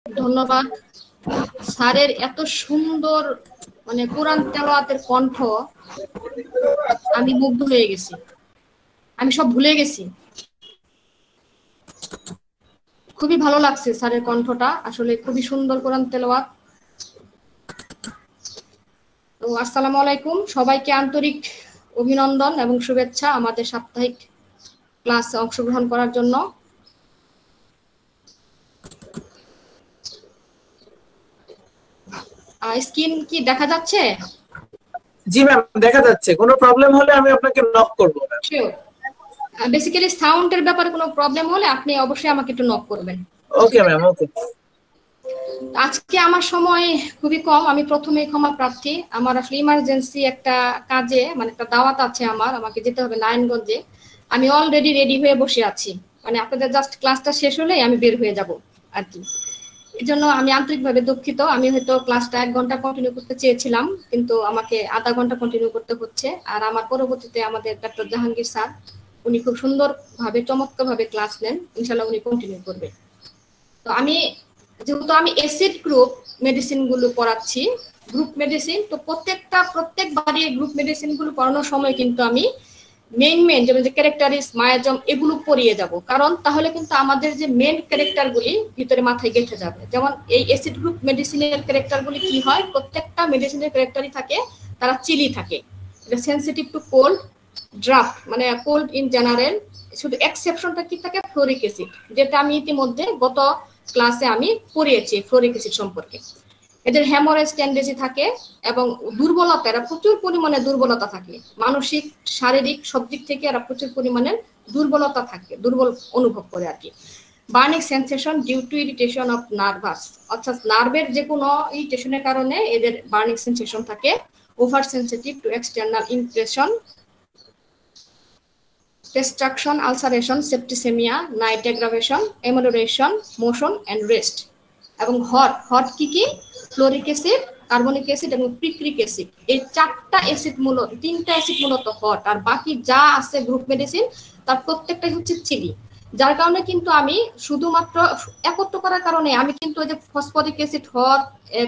ধন্যবাদ স্যারের এত সুন্দর মানে কোরআন তেলাওয়াতের কণ্ঠ, আমি মুগ্ধ হয়ে গেছি, আমি সব ভুলে গেছি। খুবই ভালো লাগছে স্যারের কণ্ঠটা, আসলে খুবই সুন্দর কোরআন তেলাওয়াত। তো আসসালামু আলাইকুম, সবাইকে আন্তরিক অভিনন্দন এবং শুভেচ্ছা আমাদের সাপ্তাহিক ক্লাসে অংশগ্রহণ করার জন্য। স্ক্রিন কি দেখা যাচ্ছে? জি ম্যাম, দেখা যাচ্ছে। কোনো প্রবলেম হলে আমি আপনাকে নক করব। বেসিক্যালি সাউন্ডের ব্যাপারে কোনো প্রবলেম হলে আপনি অবশ্যই আমাকে একটু নক করবেন। ওকে ম্যাম, ওকে। আজকে আমার সময় খুবই কম, আমি প্রথমেই ক্ষমা প্রার্থী। আমার আসলে ইমার্জেন্সি একটা কাজে মানে একটা দাওয়াত আছে, আমাকে যেতে হবে নারায়ণগঞ্জে। আমি অলরেডি রেডি হয়ে বসে আছি, মানে আপনাদের জাস্ট ক্লাসটা শেষ হলেই আমি বের হয়ে যাব আর কি। এই জন্য আমি আন্তরিকভাবে দুঃখিত। আমি হয়তো ক্লাসটা 1 ঘন্টা কন্টিনিউ করতে চেয়েছিলাম, কিন্তু আমাকে আধা ঘন্টা কন্টিনিউ করতে হচ্ছে। আর আমার পরবর্তীতে আমাদের ডক্টর জাহাঙ্গীর স্যার, উনি খুব সুন্দরভাবে চমৎকারভাবে ক্লাস নেন, ইনশাল্লাহ উনি কন্টিনিউ করবে। তো যেহেতু আমি অ্যাসিড গ্রুপ মেডিসিন গুলো পড়াচ্ছি, গ্রুপ মেডিসিন, তো প্রত্যেকবারই গ্রুপ মেডিসিন গুলো পড়ানোর সময় কিন্তু আমি মেইন যেমন যে ক্যারেক্টারিস, মায়াজম এগুলো পড়িয়ে যাব, কারণ তাহলে কিন্তু আমাদের যে মেইন ক্যারেক্টারগুলি ভিতরে মাথায় গেঁথে যাবে। যেমন এই অ্যাসিড গ্রুপ মেডিসিনের ক্যারেক্টারগুলি কি হয়, প্রত্যেকটা মেডিসিনের ক্যারেক্টারই থাকে, তারা চিলি থাকে, এটা সেনসিটিভ টু কোল্ড, ড্রাফট মানে কোল্ড ইন জেনারেল। শুধু এক্সেপশনটা কি থাকে, ফ্লোরিক অ্যাসিড, যেটা আমি ইতিমধ্যে গত ক্লাসে আমি পড়িয়েছি ফ্লোরিক অ্যাসিড সম্পর্কে। এদের হ্যামোরেজ টেন্ডেন্সি থাকে এবং দুর্বলতা, এরা প্রচুর পরিমাণে দুর্বলতা থাকে, মানসিক শারীরিক সব দিক থেকে এরা প্রচুর পরিমাণে দুর্বলতা থাকে, দুর্বল অনুভব করে আর কি। Burning sensation due to irritation of nervous, অর্থাৎ নার্ভের যে কোনো ইরিটেশনের কারণে এদের বার্নিং সেন্সেশন থাকে। Over sensitive to external impression, destruction, ulceration, septicemia, night aggravation, amelioration, motion and rest। এবং হট কি ফ্লোরিক অ্যাসিড, কার্বনিক অ্যাসিড এবং পিক্রিক অ্যাসিড, এই তিনটা অ্যাসিড মূলত হট, আর বাকি যা আছে গ্রুপ মেডিসিন তার প্রত্যেকটাই হচ্ছে চিলি। যার কারণে কিন্তু আমি শুধুমাত্র একত্র করার কারণে আমি কিন্তু ওই যে phosphoric acid hot,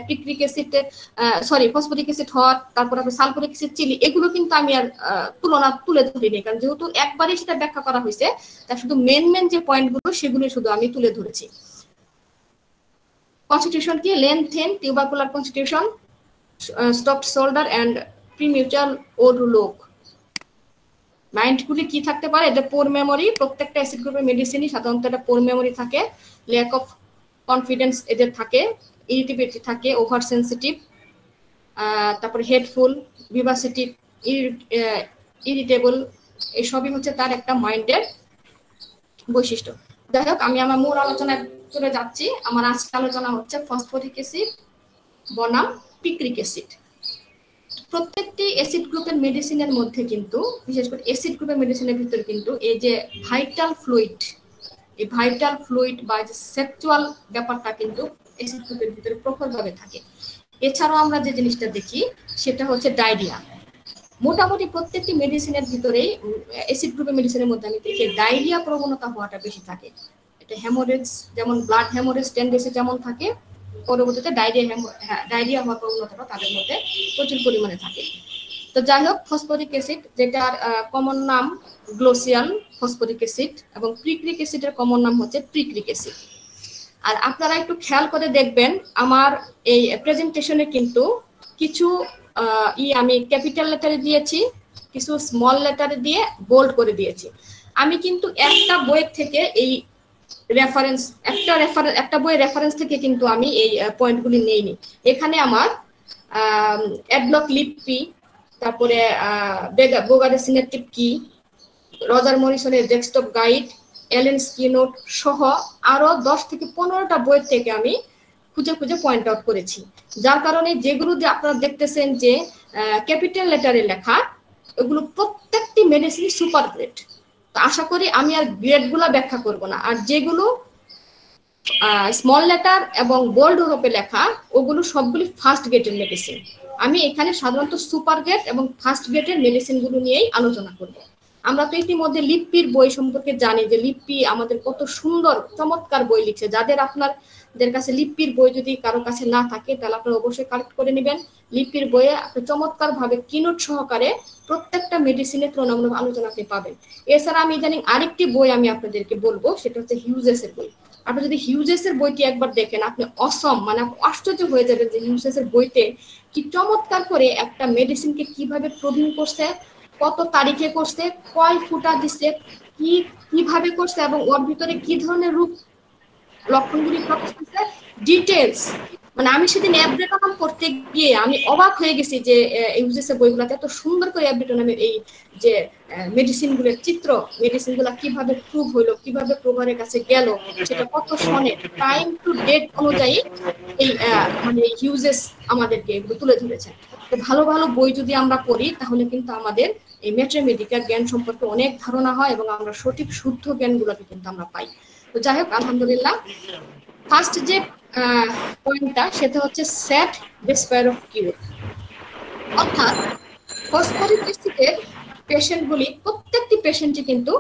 picric acid phosphoric acid hot, তারপর আপনার সালফরিক অ্যাসিড চিলি, এগুলো কিন্তু আমি আর তুলে ধরিনি, কারণ যেহেতু একবারই সেটা ব্যাখ্যা করা হয়েছে, তার শুধু মেন যে পয়েন্টগুলো সেগুলো শুধু আমি তুলে ধরেছি। কনস্টিটিউশন কি, lengthened tubercular constitution, stooped shoulder and prematurely old look. মাইন্ডগুলি কি থাকতে পারে, এটা পোর মেমোরি, প্রত্যেকটা অ্যাসিড গ্রুপের মেডিসিনই সাধারণত এটা পোর মেমোরি থাকে, ল্যাক অফ কনফিডেন্স এদের থাকে, ইরিটেবিলিটি থাকে, ওভার সেন্সিটিভ, তারপরে হেডফুল, ভিভাসিটি, ইরিটেবল, এসবই হচ্ছে তার একটা মাইন্ডের বৈশিষ্ট্য। যাই হোক, আমি আমার মূল আলোচনায় চলে যাচ্ছি। আমার আজকে আলোচনা হচ্ছে ফসফরিক অ্যাসিড বনাম পিক্রিক অ্যাসিড। প্রত্যেকটি অ্যাসিড গ্রুপের মেডিসিনের মধ্যে কিন্তু, বিশেষ করে অ্যাসিড গ্রুপের মেডিসিনের ভিতরে কিন্তু এই যে ভাইটাল ফ্লুইড বা যে সেক্সুয়াল ব্যাপারটা কিন্তু অ্যাসিড গ্রুপের ভিতরে প্রখরভাবে থাকে। এছাড়াও আমরা যে জিনিসটা দেখি সেটা হচ্ছে ডায়রিয়া। মোটামুটি প্রত্যেকটি মেডিসিনের ভিতরেই অ্যাসিড গ্রুপের মেডিসিনের মধ্যে আমি দেখি ডায়রিয়া প্রবণতা হওয়াটা বেশি থাকে। এটা হ্যামোরেজ, যেমন ব্লাড হ্যামোরেজ টেন্ডেন্সি যেমন থাকে, পরবর্তীতে ডায়রিয়া হওয়ার প্রবণতাটা তাদের মধ্যে প্রচুর পরিমাণে থাকে। তো যাই হোক, ফসফরিক অ্যাসিড যেটার কমন নাম গ্লোসিয়াল ফসফরিক অ্যাসিড এবং পিক্রিক অ্যাসিডের কমন নাম হচ্ছে পিক্রিক অ্যাসিড। আর আপনারা একটু খেয়াল করে দেখবেন, আমার এই প্রেজেন্টেশনে কিন্তু কিছু আমি ক্যাপিটাল লেটারে দিয়েছি, কিছু স্মল লেটারে দিয়ে বোল্ড করে দিয়েছি। আমি কিন্তু একটা বইয়ের থেকে এই রেফারেন্স, একটা বইয়ের রেফারেন্স থেকে কিন্তু আমি এই পয়েন্টগুলি নেইনি। এখানে আমার অ্যাডব্লক লিপি, তারপরে বোগারে সিনেপটিভ কি, রজার মরিসনের ডেস্কটপ গাইড, এলেন স্কিনোট সহ আরো 10 থেকে 15টা বই থেকে আমি খুঁজে পয়েন্ট আউট করেছি। যার কারণে যেগুলো যে আপনারা দেখতেছেন যে ক্যাপিটাল লেটারে লেখা, ওগুলো প্রত্যেকটি মেডিসিন সুপার গ্রেড। তো আশা করি আমি আর গ্রেডগুলো ব্যাখ্যা করব না। আর যেগুলো স্মল লেটার এবং বোল্ড রূপে লেখা, ওগুলো সবগুলি ফার্স্ট গ্রেডের মেডিসিন। আমি এখানে সাধারণত সুপার গ্রেড এবং ফার্স্ট গ্রেডের মেডিসিনগুলো নিয়েই আলোচনা করব। আমরা তো ইতিমধ্যে লিপ্পির বই সম্পর্কে জানি যে লিপ্পি আমাদের কত সুন্দর চমৎকার বই লিখছে। যাদের আপনার আপনাদের কাছে লিপির বই যদি কারো কাছে না থাকে তাহলে আপনারা অবশ্যই কালেক্ট করে নেবেন। লিপির বইয়ে আপনি চমৎকার ভাবে কিনোট সহকারে প্রত্যেকটা মেডিসিনের তুলনামূলক আলোচনা আপনি পাবেন। এছাড়া আমি ইদানিং আরেকটি বই আমি আপনাদেরকে বলবো, সেটা হচ্ছে হিউজেস এর বই। আপনি যদি হিউজেস এর বইটি একবার দেখেন আপনি অসম মানে আশ্চর্য হয়ে যাবেন যে হিউজেস এর বইতে কি চমৎকার করে একটা মেডিসিনকে কিভাবে প্রবীণ করছে, কত তারিখে করছে, কয় ফুটা দিচ্ছে, কি কিভাবে করছে এবং ওর ভিতরে কি ধরনের রূপ লক্ষণগুলি প্রকাশ করছে ডিটেলস। মানে আমি সেদিন অ্যাপডেটন করতে গিয়ে আমি অবাক হয়ে গেছি যে ইউজেস এর বইগুলোতে এত সুন্দর করে অ্যাপডেটন এই যে মেডিসিন গুলোর চিত্র, মেডিসিন গুলা কিভাবে প্রুভ হইলো, কিভাবে প্রভারের কাছে গেল, সেটা কত সনে টাইম টু ডেট অনুযায়ী এই মানে ইউজেস আমাদেরকে এগুলো তুলে ধরেছে। তো ভালো ভালো বই যদি আমরা পড়ি তাহলে কিন্তু আমাদের এই ম্যাথমেটিক্যাল জ্ঞান সম্পর্কে অনেক ধারণা হয় এবং আমরা সঠিক শুদ্ধ জ্ঞানগুলোকে কিন্তু আমরা পাই। তো যাই হোক আলহামদুলিল্লাহ, ফার্স্ট যে পয়েন্টটা সেটা হচ্ছে সেট ডিসপেয়ার অফ কিউর, অর্থাৎ ফসফরিক অ্যাসিডের পেশেন্টগুলি প্রত্যেকটি পেশেন্টই কিন্তু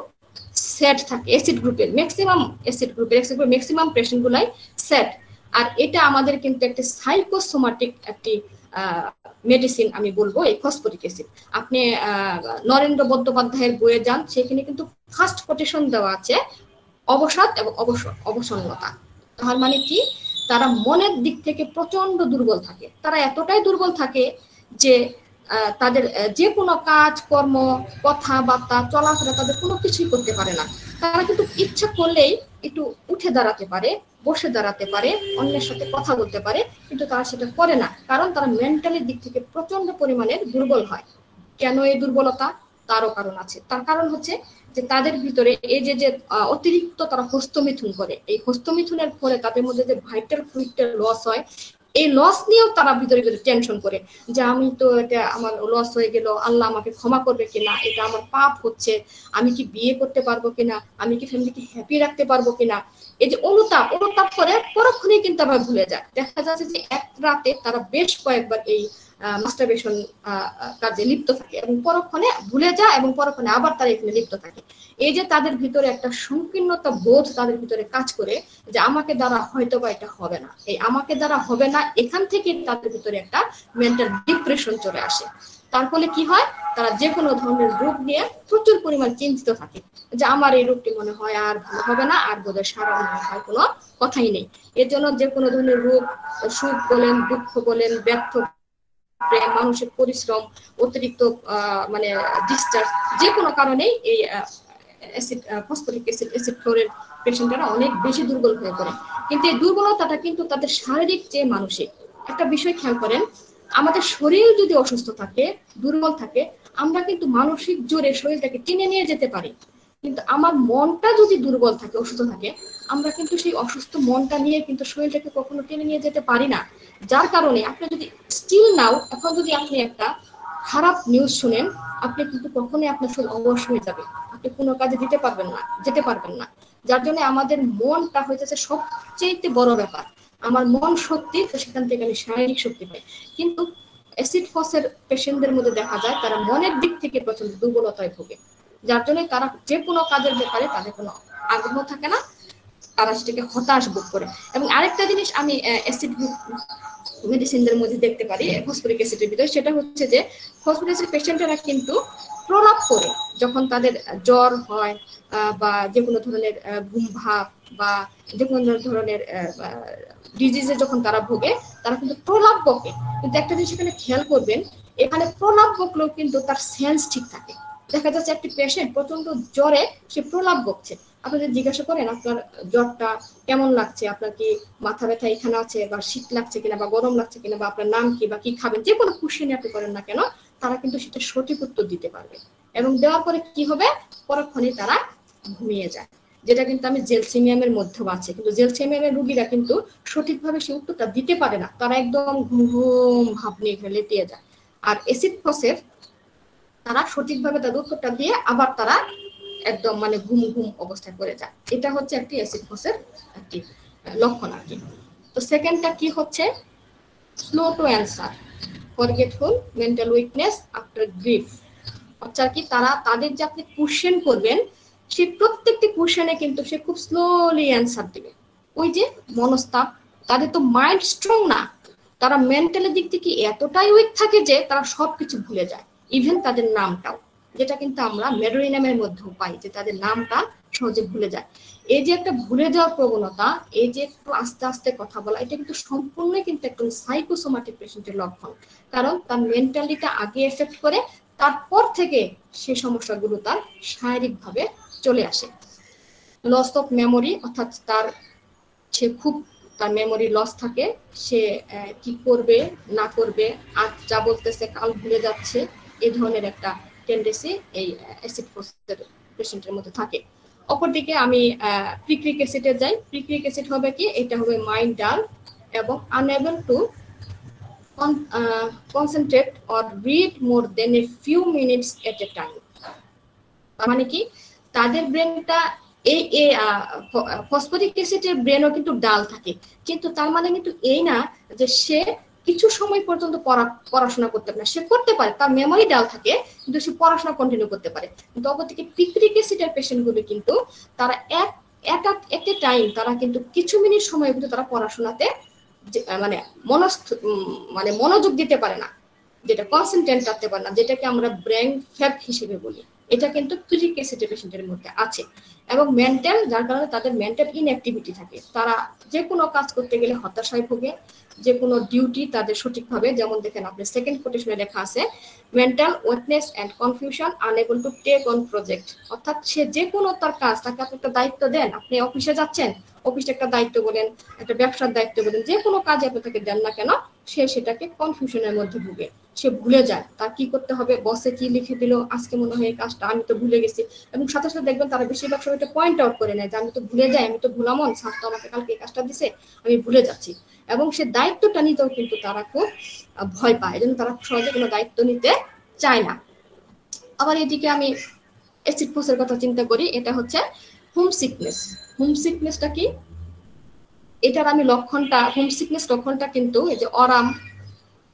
সেট থাকে অ্যাসিড গ্রুপের, ম্যাক্সিমাম অ্যাসিড গ্রুপের ম্যাক্সিমাম পেশেন্টগুলাই সেট। আর এটা আমাদের কিন্তু একটা সাইকোসোমাটিক একটি মেডিসিন আমি বলবো এই ফসফরিক অ্যাসিড। আপনি নরেন্দ্র বন্দ্যোপাধ্যায়ের বইয়ে যান, সেখানে কিন্তু ফার্স্ট কোটেশন দেওয়া আছে অবসাদ এবং অবসন্নতা। তার মানে কি, তারা মনের দিক থেকে প্রচন্ড দুর্বল থাকে। তারা এতটাই দুর্বল থাকে যে তাদের যে কোনো কাজ কর্ম কথাবার্তা চলাফেরা তাদের কোনো কিছুই করতে পারে না। তারা কিন্তু ইচ্ছা করলেই একটু উঠে দাঁড়াতে পারে, বসে দাঁড়াতে পারে, অন্যের সাথে কথা বলতে পারে, কিন্তু তারা সেটা করে না, কারণ তারা মেন্টালি দিক থেকে প্রচন্ড পরিমাণের দুর্বল হয়। কেন এই দুর্বলতা? তারও কারণ আছে। তার কারণ হচ্ছে যে তাদের ভিতরে এই যে অতিরিক্ত তারা হস্তমিথুন করে, এই হস্তমিথুনের ফলে তাদের মধ্যে যে ভাইটাল ফ্লুইডের লস হয়, এই লস নিয়েও তারা ভিতরে ভিতরে টেনশন করে যে আমি তো এটা আমার লস হয়ে গেল, আল্লাহ আমাকে ক্ষমা করবে কিনা, এটা আমার পাপ হচ্ছে, আমি কি বিয়ে করতে পারবো কিনা, আমি কি ফ্যামিলিকে হ্যাপি রাখতে পারবো কিনা। এই যে অনুতাপ করে পরক্ষণেই কিন্তু আবার ভুলে যায়। দেখা যাচ্ছে যে এক রাতে তারা বেশ কয়েকবার এই মাস্টারবেশন কাজে লিপ্ত থাকে এবং পরক্ষণে ভুলে যায় এবং পরক্ষণে আবার তারা এখানে লিপ্ত থাকে। এই যে তাদের ভিতরে একটা সংকীর্ণতা বোধ তাদের ভিতরে কাজ করে যে আমাকে দ্বারা হয়তো বা এটা হবে না, এই আমাকে দ্বারা হবে না, এখান থেকে তাদের ভিতরে একটা মেন্টাল ডিপ্রেশন চলে আসে। তার ফলে কি হয়, তারা যে কোনো ধরনের রোগ নিয়ে প্রচুর পরিমাণ চিন্তিত থাকে যে আমার এই রোগটি মনে হয় আর ভালো হবে না, আর বোধহয় সারা মনে হয় কোনো কথাই নেই। এর জন্য যে কোনো ধরনের রোগ, সুখ বলেন, দুঃখ বলেন, ব্যর্থ, প্রেম, মানসিক পরিশ্রম, অতিরিক্ত মানে ডিসচার্জ, যে কোনো কারণেই এই অ্যাসিড ফসফরিক অ্যাসিড ফ্লোরের পেশেন্টরা অনেক বেশি দুর্বল হয়ে পড়ে। কিন্তু এই দুর্বলতাটা কিন্তু তাদের শারীরিক চেয়ে মানসিক। একটা বিষয় খেয়াল করেন, আমাদের শরীর যদি অসুস্থ থাকে, দুর্বল থাকে, আমরা কিন্তু মানসিক জোরে শরীরটাকে টেনে নিয়ে যেতে পারি। কিন্তু আমার মনটা যদি দুর্বল থাকে, অসুস্থ থাকে, আমরা কিন্তু সেই অসুস্থ মনটা নিয়ে কিন্তু শরীরটাকে কখনো টেনে নিয়ে যেতে পারি না। যার কারণে আপনি যদি স্টিল নাও, এখন যদি আপনি একটা খারাপ নিউজ শুনেন, আপনি কিন্তু কখনোই আপনার শরীর অবশ হয়ে যাবে, আপনি কোনো কাজে যেতে পারবেন না। যার জন্য আমাদের মনটা হয়েছে সবচেয়ে বড় ব্যাপার। আমার মন শক্তি, তো সেখান থেকে আমি শারীরিক শক্তি পাই। কিন্তু অ্যাসিড ফসের পেশেন্টদের মধ্যে দেখা যায় তারা মনের দিক থেকে প্রচন্ড দুর্বলতায় ভোগে, যার জন্য তারা যে কোনো কাজের ব্যাপারে তাদের কোনো আগ্রহ থাকে না, তারা সেটাকে হতাশ বোধ করে। এবং আরেকটা জিনিস আমি অ্যাসিড মেডিসিনদের মধ্যে দেখতে পারি ফসফরিক অ্যাসিডের ভিতরে, সেটা হচ্ছে যে ফসফরিক অ্যাসিড পেশেন্টরা কিন্তু প্রলাপ করে, যখন তাদের জ্বর হয় বা যে কোনো ধরনের ঘুম ভাব বা যে কোনো ধরনের ডিজিজে যখন তারা ভোগে, তারা কিন্তু প্রলাপ বকে। কিন্তু একটা জিনিস এখানে খেয়াল করবেন, এখানে প্রলাপ বকলেও কিন্তু তার সেন্স ঠিক থাকে। দেখা যাচ্ছে একটি পেশেন্ট প্রচন্ড জ্বরে সে প্রলাপ বকছে, আপনি যদি জিজ্ঞাসা করেন আপনার জ্বরটা কেমন লাগছে, আপনার কি মাথা ব্যথা এখানে আছে, বা শীত লাগছে কিনা, বা গরম লাগছে কিনা, বা আপনার নাম কি, বা কি খাবেন, যে কোনো কোশ্চেন আপনি করেন না কেন, তারা কিন্তু সেটা সঠিক উত্তর দিতে পারবে। এবং দেওয়ার পরে কি হবে, পরক্ষণে তারা ঘুমিয়ে যায়। যেটা কিন্তু আমি জেলসিমিয়ামের মধ্যেও আছে, কিন্তু জেলসিমিয়ামের রোগীরা কিন্তু সঠিকভাবে সেই উত্তরটা দিতে পারে না, তারা একদম ঘুম ভাব নিয়ে লেটিয়ে যায়। আর অ্যাসিড ফসের তারা সঠিকভাবে তাদের উত্তরটা দিয়ে আবার তারা একদম মানে ঘুম অবস্থায় পড়ে যায়। এটা হচ্ছে একটি অ্যাসিড ফসের একটি লক্ষণ আর কি। তো সেকেন্ডটা কি হচ্ছে, slow to answer, forgetful, mental weakness after grief. অর্থাৎ কি, তারা তাদের যে আপনি কোশ্চেন করবেন, সেই প্রত্যেকটি কোশ্চেনে কিন্তু সে খুব স্লোলি অ্যান্সার দিবে। ওই যে মনস্তাপ, তাদের তো মাইন্ড স্ট্রং না, তারা মেন্টালি দিক থেকে এতটাই উইক থাকে যে তারা সবকিছু ভুলে যায়, ইভেন তাদের নামটাও, যেটা কিন্তু আমরা মেডোরিনামের মধ্যেও পাই যে তাদের নামটা সহজে ভুলে যায়। এই যে একটা ভুলে যাওয়ার প্রবণতা, এই যে একটু আস্তে আস্তে কথা বলা, এটা কিন্তু সম্পূর্ণই কিন্তু একটা সাইকোসোমাটিক পেশেন্টের লক্ষণ, কারণ তার মেন্টালিটা আগে এফেক্ট করে, তারপর থেকে সেই সমস্যাগুলো তার শারীরিকভাবে চলে আসে। লস অফ মেমোরি, অর্থাৎ সে খুব তার মেমোরি লস থাকে, সে কি করবে না করবে, আজ যা বলতেছে কাল ভুলে যাচ্ছে, এই ধরনের একটা টেন্ডেন্সি এই অ্যাসিড ফসের পেশেন্টের মধ্যে থাকে। অপরদিকে আমি প্রিক্রিক অ্যাসিডে যাই। প্রিক্রিক অ্যাসিড হবে কি, এটা হবে মাইন্ড ডাল এবং unable to concentrate or read more than a few minutes at a time। মানে কি, তাদের ব্রেনটা এই ফসফরিক অ্যাসিডের ব্রেনও কিন্তু ডাল থাকে, কিন্তু তার মানে কিন্তু এই না যে সে কিছু সময় পর্যন্ত পড়াশোনা করতে পারে, সে করতে পারে, তার মেমোরি ডাল থাকে কিন্তু সে পড়াশোনা কন্টিনিউ করতে পারে। কিন্তু অপরদিকে পিক্রিক অ্যাসিডের পেশেন্টগুলো কিন্তু তারা একটা টাইম তারা কিন্তু কিছু মিনিট সময় কিন্তু তারা পড়াশোনাতে মানে মনোযোগ দিতে পারে না, যেটা কনসেন্ট্রেট করতে পারে না, যেটাকে আমরা ব্রেন ফ্যাগ হিসেবে বলি, এটা কিন্তু প্রিক্রিক অ্যাসিডের পেশেন্টের মধ্যে আছে। এবং মেন্টাল, যার কারণে তাদের মেন্টাল ইনঅ্যাক্টিভিটি থাকে, তারা যে কোনো কাজ করতে গেলে হতাশায় ভোগে, যে কোনো ডিউটি তাদের সঠিকভাবে, যেমন দেখেন আপনি সেকেন্ড কোটেশনে লেখা আছে mental weakness and confusion unable to take on project, অর্থাৎ সে যে কোনো তার কাজ, তাকে আপনি একটা দায়িত্ব দেন, আপনি অফিসে যাচ্ছেন, অফিসে একটা দায়িত্ব বলেন, একটা ব্যবসার দায়িত্ব বলেন, যে কোনো কাজে আপনি তাকে দেন না কেন, সে সেটাকে কনফিউশনের মধ্যে ভুগে, সে ভুলে যায় তার কি করতে হবে, বসে কি লিখে দিল, আজকে মনে হয় এই কাজটা আমি তো ভুলে গেছি, এবং সাথে সাথে দেখবেন তারা বেশিরভাগ সময় এটা পয়েন্ট আউট করে নেয় যে আমি তো ভুলে যাই, আমি তো ভুলামন, স্যার তো আমাকে কালকে এই কাজটা দিছে, আমি ভুলে যাচ্ছি, এবং সে দায়িত্বটা নিতেও কিন্তু তারা খুব ভয় পায়, এজন্য তারা সহজে কোনো দায়িত্ব নিতে চায় না। আবার এদিকে আমি অ্যাসিড ফসের কথা চিন্তা করি, এটা হচ্ছে হোম সিকনেস। হোম সিকনেসটা কি, এটার আমি লক্ষণটা, হোম সিকনেস লক্ষণটা কিন্তু এই যে অরাম,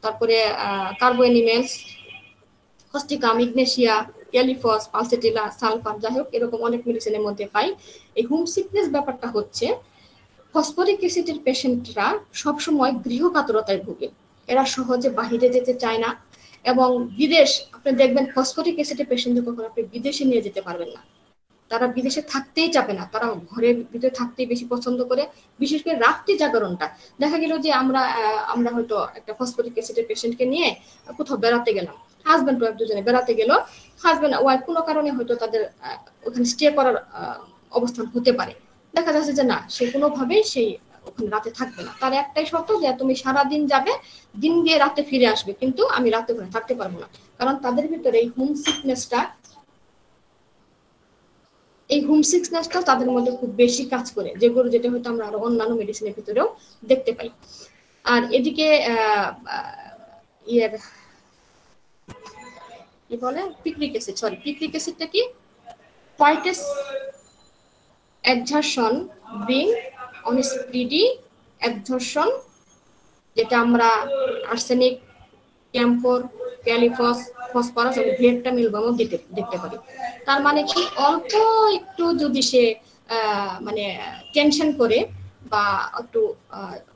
তারপরে কার্বো animals, Causticum, Ignatia, ক্যালিফস, pulsatilla, sulphur, যাই হোক এরকম অনেক মেডিসিনের মধ্যে পাই। এই হোম সিকনেস ব্যাপারটা হচ্ছে ফসফরিক অ্যাসিডের পেশেন্টরা সবসময় গৃহকাতরতায় ভুগে, এরা সহজে বাহিরে যেতে চায় না, এবং বিদেশ, আপনি দেখবেন ফসফরিক অ্যাসিডের পেশেন্টদের কখনো আপনি বিদেশে নিয়ে যেতে পারবেন না, তারা বিদেশে থাকতেই চাবে না, তারা ঘরের ভিতরে থাকতেই বেশি পছন্দ করে, বিশেষ করে রাত্রি জাগরণটা। দেখা গেল যে আমরা হয়তো একটা ফসফরিক অ্যাসিডের পেশেন্টকে নিয়ে কোথাও বেড়াতে গেলাম, হাজব্যান্ড ওয়াইফ দুজনে বেড়াতে গেল, হাজব্যান্ড ওয়াইফ কোনো কারণে হয়তো তাদের ওখানে স্টে করার অবস্থান হতে পারে, দেখা যাচ্ছে যে না, সে কোনোভাবেই সেই ওখানে রাতে থাকবে না, তার একটাই শর্ত যে তুমি সারাদিন যাবে, দিন দিয়ে রাতে ফিরে আসবে, কিন্তু আমি রাতে ওখানে থাকতে পারবো না, কারণ তাদের ভিতরে এই হোম সিকনেসটা তাদের মধ্যে খুব বেশি কাজ করে, যেটা হয়তো আমরা আরো অন্যান্য মেডিসিনের ভিতরেও দেখতে পাই। আর এদিকে কি বলে পিক্রিক অ্যাসিডটা কি, পয়েটেস exertion bring on speedy exertion, যেটা আমরা আর্সেনিক, ক্যাম্ফর, ক্যালিফস, ফসফরাস এবং ভিটামিন দেখতে পারি। তার মানে কি, অল্প একটু যদি সে মানে টেনশন করে বা একটু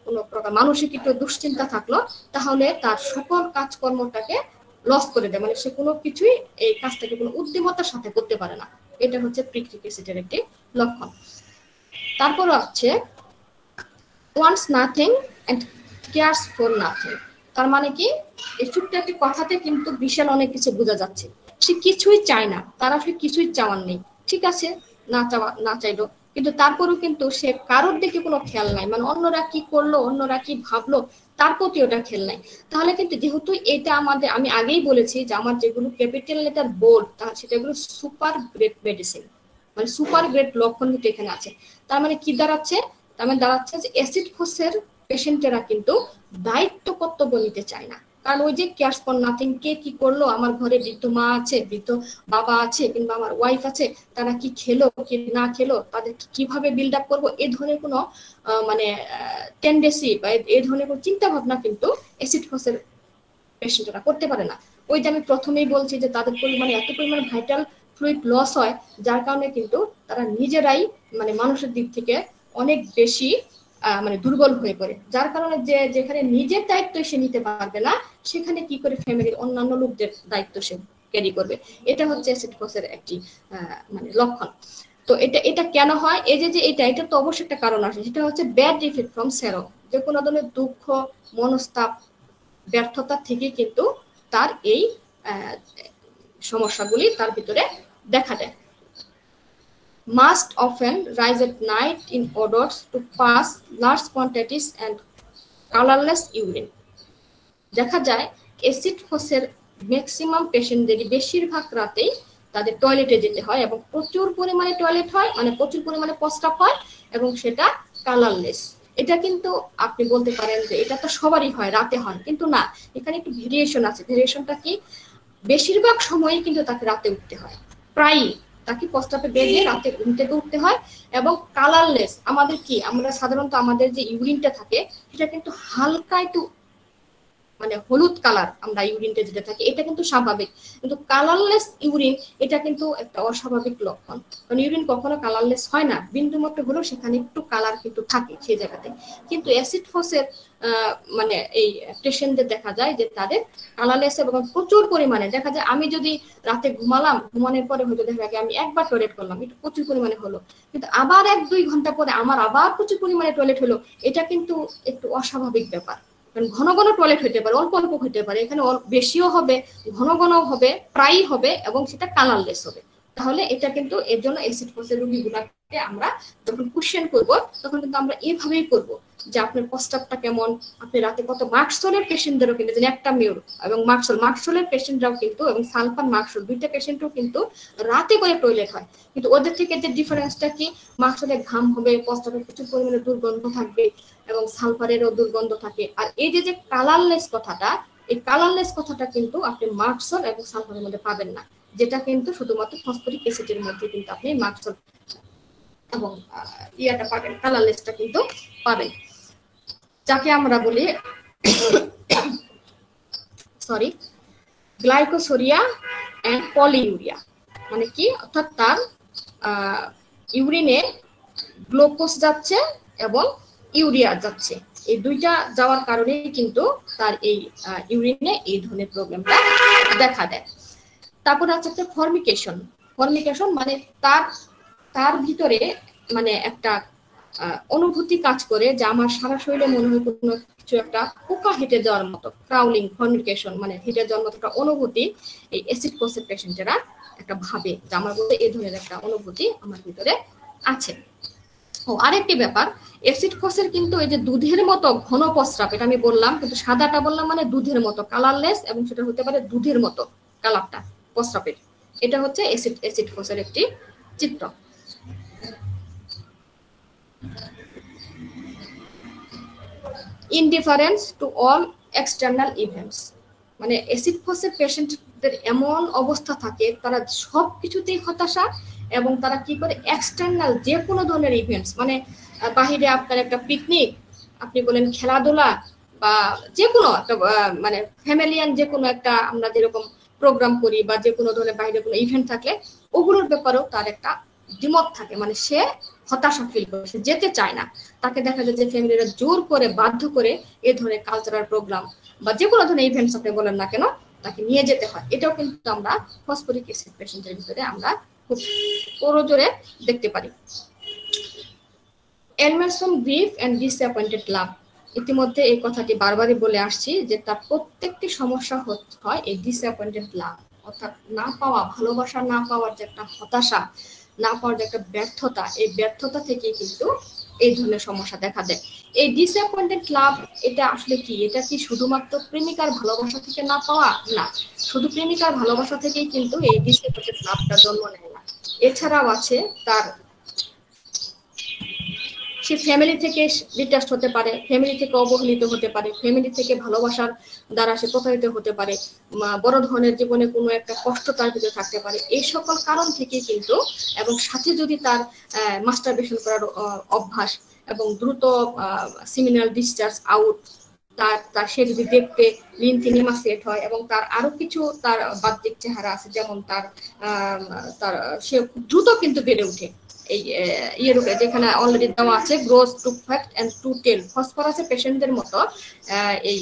কোনো প্রকার মানসিক একটু দুশ্চিন্তা থাকলো, তাহলে তার সকল কাজকর্মটাকে লস করে দেয়, মানে সে কোনো কিছুই এই কাজটাকে কোনো উদ্যমতার সাথে করতে পারে না, এটা হচ্ছে প্রিক্রিক অ্যাসিডের একটি লক্ষণ। তারপর আছে wants nothing and cares for nothing, তার মানে কি, এই ছোট্ট একটি কথাতে কিন্তু বিশাল অনেক কিছু বোঝা যাচ্ছে, সে কিছুই চায় না, তার আসলে কিছুই চাওয়ার নেই, ঠিক আছে না চাইলো, কিন্তু তারপরেও কিন্তু সে কারোর দিকে কোনো খেয়াল নাই, মানে অন্যরা কি করলো, অন্যরা কি ভাবলো, তার প্রতি ওটা খেয়াল নাই। তাহলে কিন্তু যেহেতু এটা আমাদের, আমি আগেই বলেছি যে আমার যেগুলো ক্যাপিটাল লেটার বোল্ড, সেটাগুলো সুপার গ্রেড মেডিসিন, মানে সুপার গ্রেড লক্ষণ কিন্তু এখানে আছে। তার মানে কি দাঁড়াচ্ছে, তার মানে দাঁড়াচ্ছে যে অ্যাসিড ফসের পেশেন্টেরা কিন্তু দায়িত্ব কর্তব্য নিতে চায় না, কারণ ওই যে কেয়ারস ফর নাথিং, কে কি করলো, আমার ঘরে বৃদ্ধ মা আছে, বৃদ্ধ বাবা আছে, কিংবা আমার ওয়াইফ আছে, তারা কি খেলো কি না খেলো, তাদের কিভাবে বিল্ড আপ করবো, এই ধরনের কোনো মানে টেন্ডেন্সি বা এই ধরনের কোনো চিন্তা ভাবনা কিন্তু অ্যাসিড ফসের পেশেন্টরা করতে পারে না। ওই যে আমি প্রথমেই বলছি যে তাদের পরিমাণে এত পরিমাণে ভাইটাল ফ্লুইড লস হয়, যার কারণে কিন্তু তারা নিজেরাই মানে মানুষের দিক থেকে অনেক বেশি মানে দুর্বল হয়ে পড়ে, যার কারণে যেখানে নিজের দায়িত্ব সে নিতে পারবে না, সেখানে কি করে ফ্যামিলির অন্যান্য লোকদের দায়িত্ব সে ক্যারি করবে। এটা হচ্ছে অ্যাসিড ফসের একটি মানে লক্ষণ। তো এটা কেন হয়, এই যে এটা তো অবশ্যই একটা কারণ আছে, সেটা হচ্ছে ব্যাড ইফেক্ট ফ্রম সেরো। যে কোনো ধরনের দুঃখ, মনস্তাপ, ব্যর্থতা থেকে কিন্তু তার এই সমস্যাগুলি তার ভিতরে দেখা দেয়। Must often rise at night in order to pass large quantities and colorless urine. দেখা যায় অ্যাসিড ফসের ম্যাক্সিমাম পেশেন্টদেরই বেশিরভাগ রাতেই তাদের টয়লেটে যেতে হয়, এবং প্রচুর পরিমাণে টয়লেট হয়, মানে প্রচুর পরিমাণে প্রস্রাব হয়, এবং সেটা কালারলেস। এটা কিন্তু আপনি বলতে পারেন যে এটা তো সবারই হয়, রাতে হয়, কিন্তু না, এখানে একটু ভেরিয়েশন আছে। ভেরিয়েশনটা কি, বেশিরভাগ সময়ই কিন্তু তাকে রাতে উঠতে হয়, প্রায়ই তাকে প্রস্রাবে বেরিয়ে রাতে ঘুম থেকে উঠতে হয়, এবং কালারলেস। আমাদের কি, আমরা সাধারণত আমাদের যে ইউরিনটা থাকে সেটা কিন্তু হালকা একটু মানে হলুদ কালার, আমরা ইউরিনটা যেটা থাকে এটা কিন্তু স্বাভাবিক, কিন্তু কালারলেস ইউরিন এটা কিন্তু একটা অস্বাভাবিক লক্ষণ। কারণ ইউরিন কখনো কালারলেস হয় না, বিন্দু মাত্র হলেও সেখানে একটু কালার কিন্তু থাকে সেই জায়গাতে। কিন্তু অ্যাসিড ফসের মানে এই পেশেন্টদের দেখা যায় যে তাদের কালারলেস এবং প্রচুর পরিমাণে দেখা যায়। আমি যদি রাতে ঘুমালাম, ঘুমানোর পরে হয়তো দেখা যায় আমি একবার টয়লেট করলাম, একটু প্রচুর পরিমাণে হলো, কিন্তু আবার 1-2 ঘন্টা পরে আমার আবার প্রচুর পরিমাণে টয়লেট হলো, এটা কিন্তু একটু অস্বাভাবিক ব্যাপার। ঘন ঘন টয়লেট হইতে পারে, অল্প অল্প হইতে পারে, এখানে বেশিও হবে, ঘন ঘন হবে, প্রায়ই হবে, এবং সেটা কালারলেস হবে। তাহলে এটা কিন্তু এর জন্য অ্যাসিড ফসের রোগীগুলোকে আমরা যখন কোশ্চেন করব তখন কিন্তু আমরা এইভাবেই করব যে আপনার প্রস্তাবটা কেমন, আপনি রাতে কত। মার্কসলের পেশেন্টদেরও কিন্তু একটা মিউর এবং মার্কসলের পেশেন্টরাও কিন্তু, এবং সালফার মার্কসল দুইটা পেশেন্টও কিন্তু রাতে করে টয়লেট হয়। কিন্তু ওদের থেকে যে ডিফারেন্সটা কি, মার্কসলের ঘাম হবে, প্রস্তাবের প্রচুর পরিমাণে দুর্গন্ধ থাকবে, এবং সালফারেরও দুর্গন্ধ থাকে। আর এই যে কালারলেস কথাটা, এই কালারলেস কথাটা কিন্তু আপনি মার্কসল এবং সালফারের মধ্যে পাবেন না, যেটা কিন্তু শুধুমাত্র ফসফরিক অ্যাসিডের মধ্যে কিন্তু আপনি মার্কসল এবং ইয়াটা পাবেন, কালারলেসটা কিন্তু পাবেন, যাকে আমরা বলি সরি গ্লাইকোসোরিয়া এন্ড পলিউরিয়া। মানে কি, অর্থাৎ তার ইউরিনে গ্লুকোজ যাচ্ছে এবং ইউরিয়া যাচ্ছে, এই দুইটা যাওয়ার কারণেই কিন্তু তার এই ইউরিনে এই ধরনের প্রবলেমটা দেখা দেয়। তারপর হচ্ছে ফর্মিকেশন। ফর্মিকেশন মানে তার ভিতরে মানে একটা অনুভূতি কাজ করে যে আমার সারা শরীরে মনে হয় কোনো কিছু একটা পোকা হেঁটে যাওয়ার মতো, ক্রাউলিং, ফর্মিকেশন মানে হেঁটে যাওয়ার মতো একটা অনুভূতি এই অ্যাসিড ফসের পেশেন্টেরা একটা ভাবে যে আমার মধ্যে এই ধরনের একটা অনুভূতি আমার ভিতরে আছে। ও আরেকটি ব্যাপার, অ্যাসিড ফসের কিন্তু এই যে দুধের মতো ঘন প্রস্রাব, এটা আমি বললাম, কিন্তু সাদাটা বললাম মানে দুধের মতো কালারলেস, এবং সেটা হতে পারে দুধের মতো কালারটা প্রস্রাবের। এটা হচ্ছে অ্যাসিড ফসের একটি চিত্র। Indifference to all external events, মানে অ্যাসিড ফসের পেশেন্টদের এমন অবস্থা থাকে তারা সব কিছুতেই হতাশা, এবং তারা কি করে এক্সটার্নাল যে কোনো ধরনের ইভেন্টস, মানে বাহিরে আপনার একটা পিকনিক, আপনি বলেন খেলাধুলা, বা যে কোনো একটা মানে ফ্যামিলিয়ান যে কোনো একটা আমরা যেরকম প্রোগ্রাম করি, বা যে কোনো ধরনের বাইরে কোনো ইভেন্ট থাকলে ওগুলোর ব্যাপারেও তার একটা দ্বিমত থাকে, মানে সে হতাশা ফিল করে, সে যেতে চায় না। তাকে দেখা যায় যে ফ্যামিলিরা জোর করে বাধ্য করে এ ধরনের কালচারাল প্রোগ্রাম বা যে কোনো ধরনের ইভেন্টস আপনি বলেন না কেন তাকে নিয়ে যেতে হয়। এটাও কিন্তু আমরা ফসফরিক অ্যাসিড পেশেন্টের ভিতরে আমরা খুব জোরে দেখতে পারি। Elements from grief and disappointed love, ইতিমধ্যে এই কথাটি বারবারই বলে আসছি যে তার প্রত্যেকটি সমস্যা হয় এই ডিসঅ্যাপয়েন্টেড লাভ, অর্থাৎ না পাওয়া, ভালোবাসা না পাওয়ার যে একটা হতাশা, না পাওয়ার যে একটা ব্যর্থতা, এই ব্যর্থতা থেকে কিন্তু এই ধরনের সমস্যা দেখা দেয়। এই ডিসঅ্যাপয়েন্টেড লাভ এটা আসলে কি, এটা কি শুধুমাত্র প্রেমিকার ভালোবাসা থেকে না পাওয়া? না, শুধু প্রেমিকার ভালোবাসা থেকেই কিন্তু এই ডিসঅ্যাপয়েন্টেড লাভটা জন্ম নেয় না। এছাড়াও আছে তার সে ফ্যামিলি থেকে ডিটাচড হতে পারে, ফ্যামিলি থেকে অবহেলিত হতে পারে, ফ্যামিলি থেকে ভালোবাসার দ্বারা সে প্রতারিত হতে পারে, বড় ধরনের জীবনে কোনো একটা কষ্ট তার ভিতরে থাকতে পারে। এই সকল কারণ থেকে কিন্তু, এবং সাথে যদি তার মাস্টারবেশন করার অভ্যাস এবং দ্রুত সিমিনাল ডিসচার্জ আউট, তার সে যদি দেখতে লিনথিন এমাসিয়েট হয়, এবং তার আরো কিছু তার বাহ্যিক চেহারা আছে, যেমন তার সে দ্রুত কিন্তু বেড়ে ওঠে, এই ইয়ের উপরে যেখানে অলরেডি দেওয়া আছে grows too fat and too tall. ফসফরাসের পেশেন্টদের মতো এই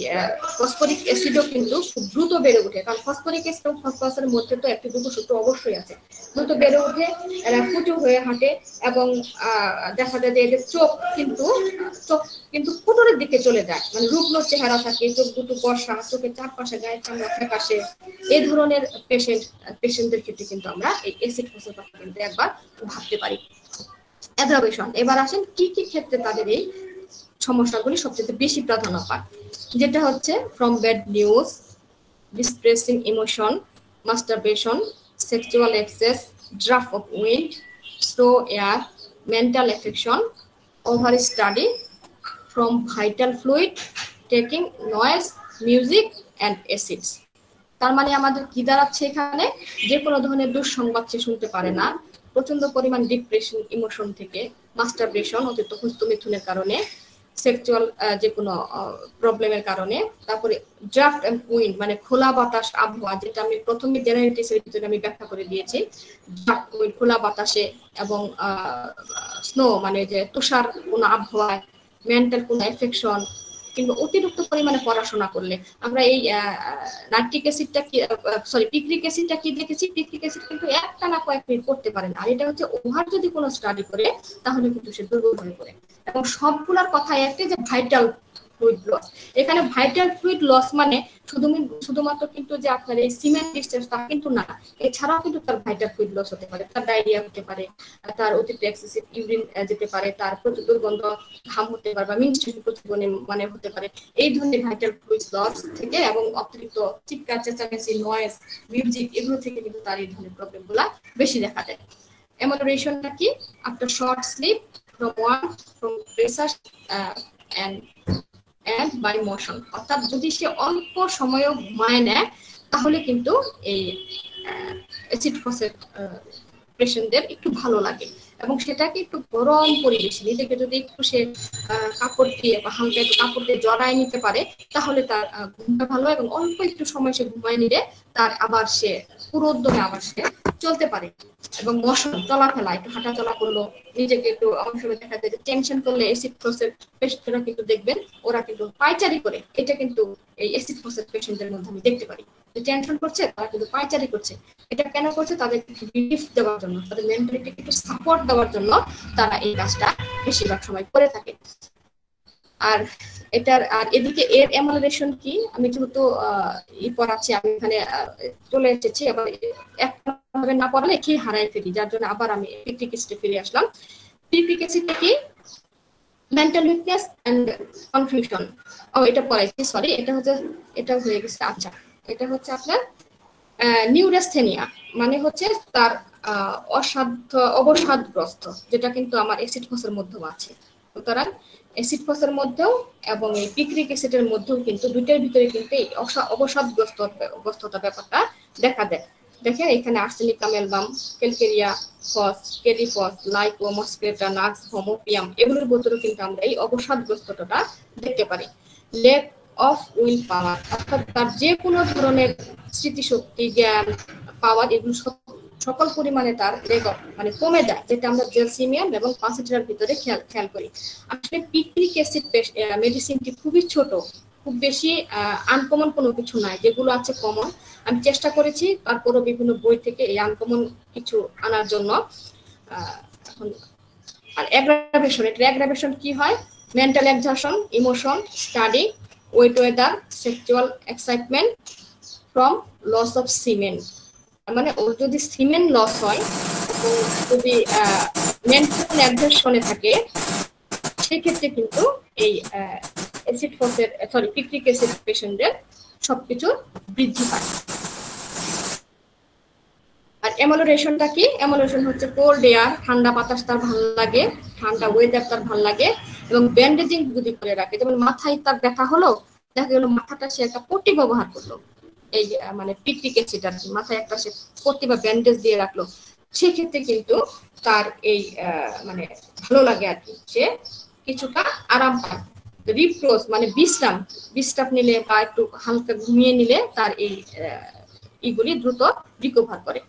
ফসফরিক অ্যাসিডও কিন্তু খুব দ্রুত বেড়ে ওঠে, কারণ ফসফরিক অ্যাসিড এবং ফসফরাসের মধ্যে তো একটি দুটো সূত্র অবশ্যই আছে। দ্রুত বেড়ে ওঠে, এরা ফুটু হয়ে হাঁটে এবং দেখা যায় যে এদের চোখ কিন্তু ফুটোরের দিকে চলে যায়, মানে রুগ্ন চেহারা থাকে, চোখ দুটো বর্ষা, চোখের চারপাশে গায়ের চামড়া ফ্যাকাশে। এই ধরনের পেশেন্টদের ক্ষেত্রে কিন্তু আমরা এই অ্যাসিড ফসের কথা কিন্তু একবার ভাবতে পারি। অ্যাগ্রাভেশন, এবার আসেন কি কি ক্ষেত্রে তাদের এই সমস্যাগুলি সবচেয়ে বেশি প্রাধান্য পায়। যেটা হচ্ছে from bad news, distressing emotion, masturbation, sexual excess, draft of wind, slow air, mental affection, over study, from vital fluid, taking noise, music and acids. তার মানে আমাদের কি দাঁড়াচ্ছে এখানে, যে কোনো ধরনের দুঃসংবাদ সে শুনতে পারে না, প্রচন্ড পরিমাণ ডিপ্রেশন ইমোশন থেকে, মাস্টারবেশন অতিরিক্ত হস্তমিথুনের কারণে, সেক্সুয়াল যে কোনো প্রবলেমের কারণে, তারপরে ড্রাফট এন্ড উইন্ড মানে খোলা বাতাস আবহাওয়া, যেটা আমি প্রথমে জেনারেটিসের ভিতরে আমি ব্যাখ্যা করে দিয়েছি। ড্রাফট উইন্ড খোলা বাতাসে এবং স্নো মানে যে তুষার কোনো আবহাওয়ায়, মেন্টাল কোনো এফেকশন, কিংবা অতিরিক্ত পরিমাণে পড়াশোনা করলে। আমরা এই নাইট্রিক অ্যাসিডটা কি পিক্রিক অ্যাসিডটা কি দেখেছি, পিক্রিক অ্যাসিড কিন্তু একটা না কয়েক মিনিট পড়তে পারে না, আর এটা হচ্ছে ওভার যদি কোনো স্টাডি করে তাহলে কিন্তু সে দুর্বল হয়ে পড়ে। এবং সবগুলোর কথা একটাই যে ভাইটাল ফ্লুইড লস। এখানে ভাইটাল ফ্লুইড লস মানে শুধুমাত্র কিন্তু যে আপনার এই সিমেন্ট ডিস্টেন্স তা কিন্তু না, এছাড়াও কিন্তু তার ভাইটাল ফ্লুইড লস হতে পারে, তার ডায়রিয়া হতে পারে, তার অতিরিক্ত এক্সেসিভ ইউরিন যেতে পারে, তার প্রচুর দুর্গন্ধ ঘাম হতে পারে বা মিনস্ট্রেশন প্রচুর মানে হতে পারে। এই ধরনের ভাইটাল ফ্লুইড লস থেকে এবং অতিরিক্ত চিৎকার চেঁচামেচি, নয়েজ, মিউজিক, এগুলো থেকে কিন্তু তার এই ধরনের প্রবলেমগুলো বেশি দেখা যায়। এমোডারেশনটা কি, after short sleep, from one, from pressure and by motion, অর্থাৎ যদি সে অল্প সময়ও ঘুমায় নেয় তাহলে কিন্তু এই অ্যাসিড ফসের পেশেন্টদের একটু ভালো লাগে, এবং সেটাকে একটু গরম পরিবেশে নিজেকে যদি একটু সে কাপড় দিয়ে বা হালকা একটু কাপড় দিয়ে জড়ায় নিতে পারে তাহলে তার ঘুমটা ভালো, এবং অল্প একটু সময় সে ঘুমায় নিলে তার আবার সে পুরোদ্যমে আবার সে চলতে পারে। এবং মোশন, চলাফেরা, একটু হাঁটা চলা করলো, নিজেকে একটু অনেক সময় দেখা যায় যে টেনশন করলে অ্যাসিড ফসের পেশেন্টরা কিন্তু দেখবেন ওরা কিন্তু পায়চারি করে, এটা কিন্তু এই অ্যাসিড ফসের পেশেন্টদের মধ্যে আমি দেখতে পারি। টেনশন করছে তারা কিন্তু পায়চারি করছে, এটা কেন করছে, তাদের রিলিফ দেওয়ার জন্য, তাদের মেন্টালিটিকে একটু সাপোর্ট দেওয়ার জন্য তারা এই কাজটা বেশিরভাগ সময় করে থাকে। আর এদিকে এর এমালারেশন কি, আমি যেহেতু পড়াচ্ছি আমি এখানে চলে এসেছি, আবার একভাবে না পড়ালে কি হারাই ফেলি, যার জন্য আবার আমি পিক্রিক অ্যাসিডে ফিরে আসলাম। পিক্রিক অ্যাসিডটা কি, মেন্টাল উইকনেস এন্ড কনফিউশন। এটা পড়াইছি, সরি, এটা হয়ে গেছে। আচ্ছা, এটা হচ্ছে আপনার নিউরেস্থেনিয়া, মানে হচ্ছে তার অবসাদগ্রস্ত, যেটা কিন্তু আমার অ্যাসিড ফসের মধ্যেও আছে। সুতরাং অ্যাসিড ফসের মধ্যেও এবং এই পিক্রিক অ্যাসিডের মধ্যেও কিন্তু দুইটার ভিতরে কিন্তু এই অবসাদগ্রস্ততা ব্যাপারটা দেখা দেয়। দেখেন এখানে আর্সেনিকাম অ্যালবাম, ক্যালকেরিয়া ফস, কেডিফস, লাইকো, মসক্রেটা, নাক্স, হোমোপিয়াম, এগুলোর ভিতরেও কিন্তু আমরা এই অবসাদগ্রস্ততা দেখতে পারি। লেক অফ উইল পাওয়ার, অর্থাৎ তার যে কোনো ধরনের স্মৃতিশক্তি, জ্ঞান, পাওয়ার, এগুলো সকল পরিমাণে তার মানে কমে যায়, যেটা আমরা জেলসিমিয়াম এবং পাসিটার ভিতরে খেয়াল করি। আসলে পিক্রিক অ্যাসিড মেডিসিনটি খুবই ছোট, খুব বেশি আনকমন কোনো কিছু নাই, যেগুলো আছে কমন। আমি চেষ্টা করেছি তারপরও বিভিন্ন বই থেকে এই আনকমন কিছু আনার জন্য। আর অ্যাগ্রাভেশন কি হয়, mental exertion, emotion, study, wet weather, sexual excitement, from loss of semen. মানে ওর যদি সিমেন লস হয় এবং যদি মেন্টাল এক্সারশনে থাকে, সেক্ষেত্রে কিন্তু এই অ্যাসিড ফসের পিক্রিক অ্যাসিড পেশেন্টদের সবকিছু বৃদ্ধি পায়। আর এমোলোরেশনটা কি, এমোলোরেশন হচ্ছে কোল্ড এয়ার, ঠান্ডা বাতাস তার ভালো লাগে, ঠান্ডা ওয়েদার তার ভালো লাগে, এবং ব্যান্ডেজিং যদি করে রাখে, যেমন মাথায় তার ব্যথা হলো, দেখা গেল মাথাটা সে একটা পট্টি ব্যবহার করলো, এই মানে পিক্রিক অ্যাসিড আর কি, মাথায় একটা সে পট্টি বা ব্যান্ডেজ দিয়ে রাখলো, সেক্ষেত্রে কিন্তু তার এই মানে ভালো লাগে আর কি, সে কিছুটা আরাম পায়। রিপ্রোজ মানে বিশ্রাম নিলে বা একটু হালকা ঘুমিয়ে নিলে তার এই এগুলি দ্রুত রিকভার করে।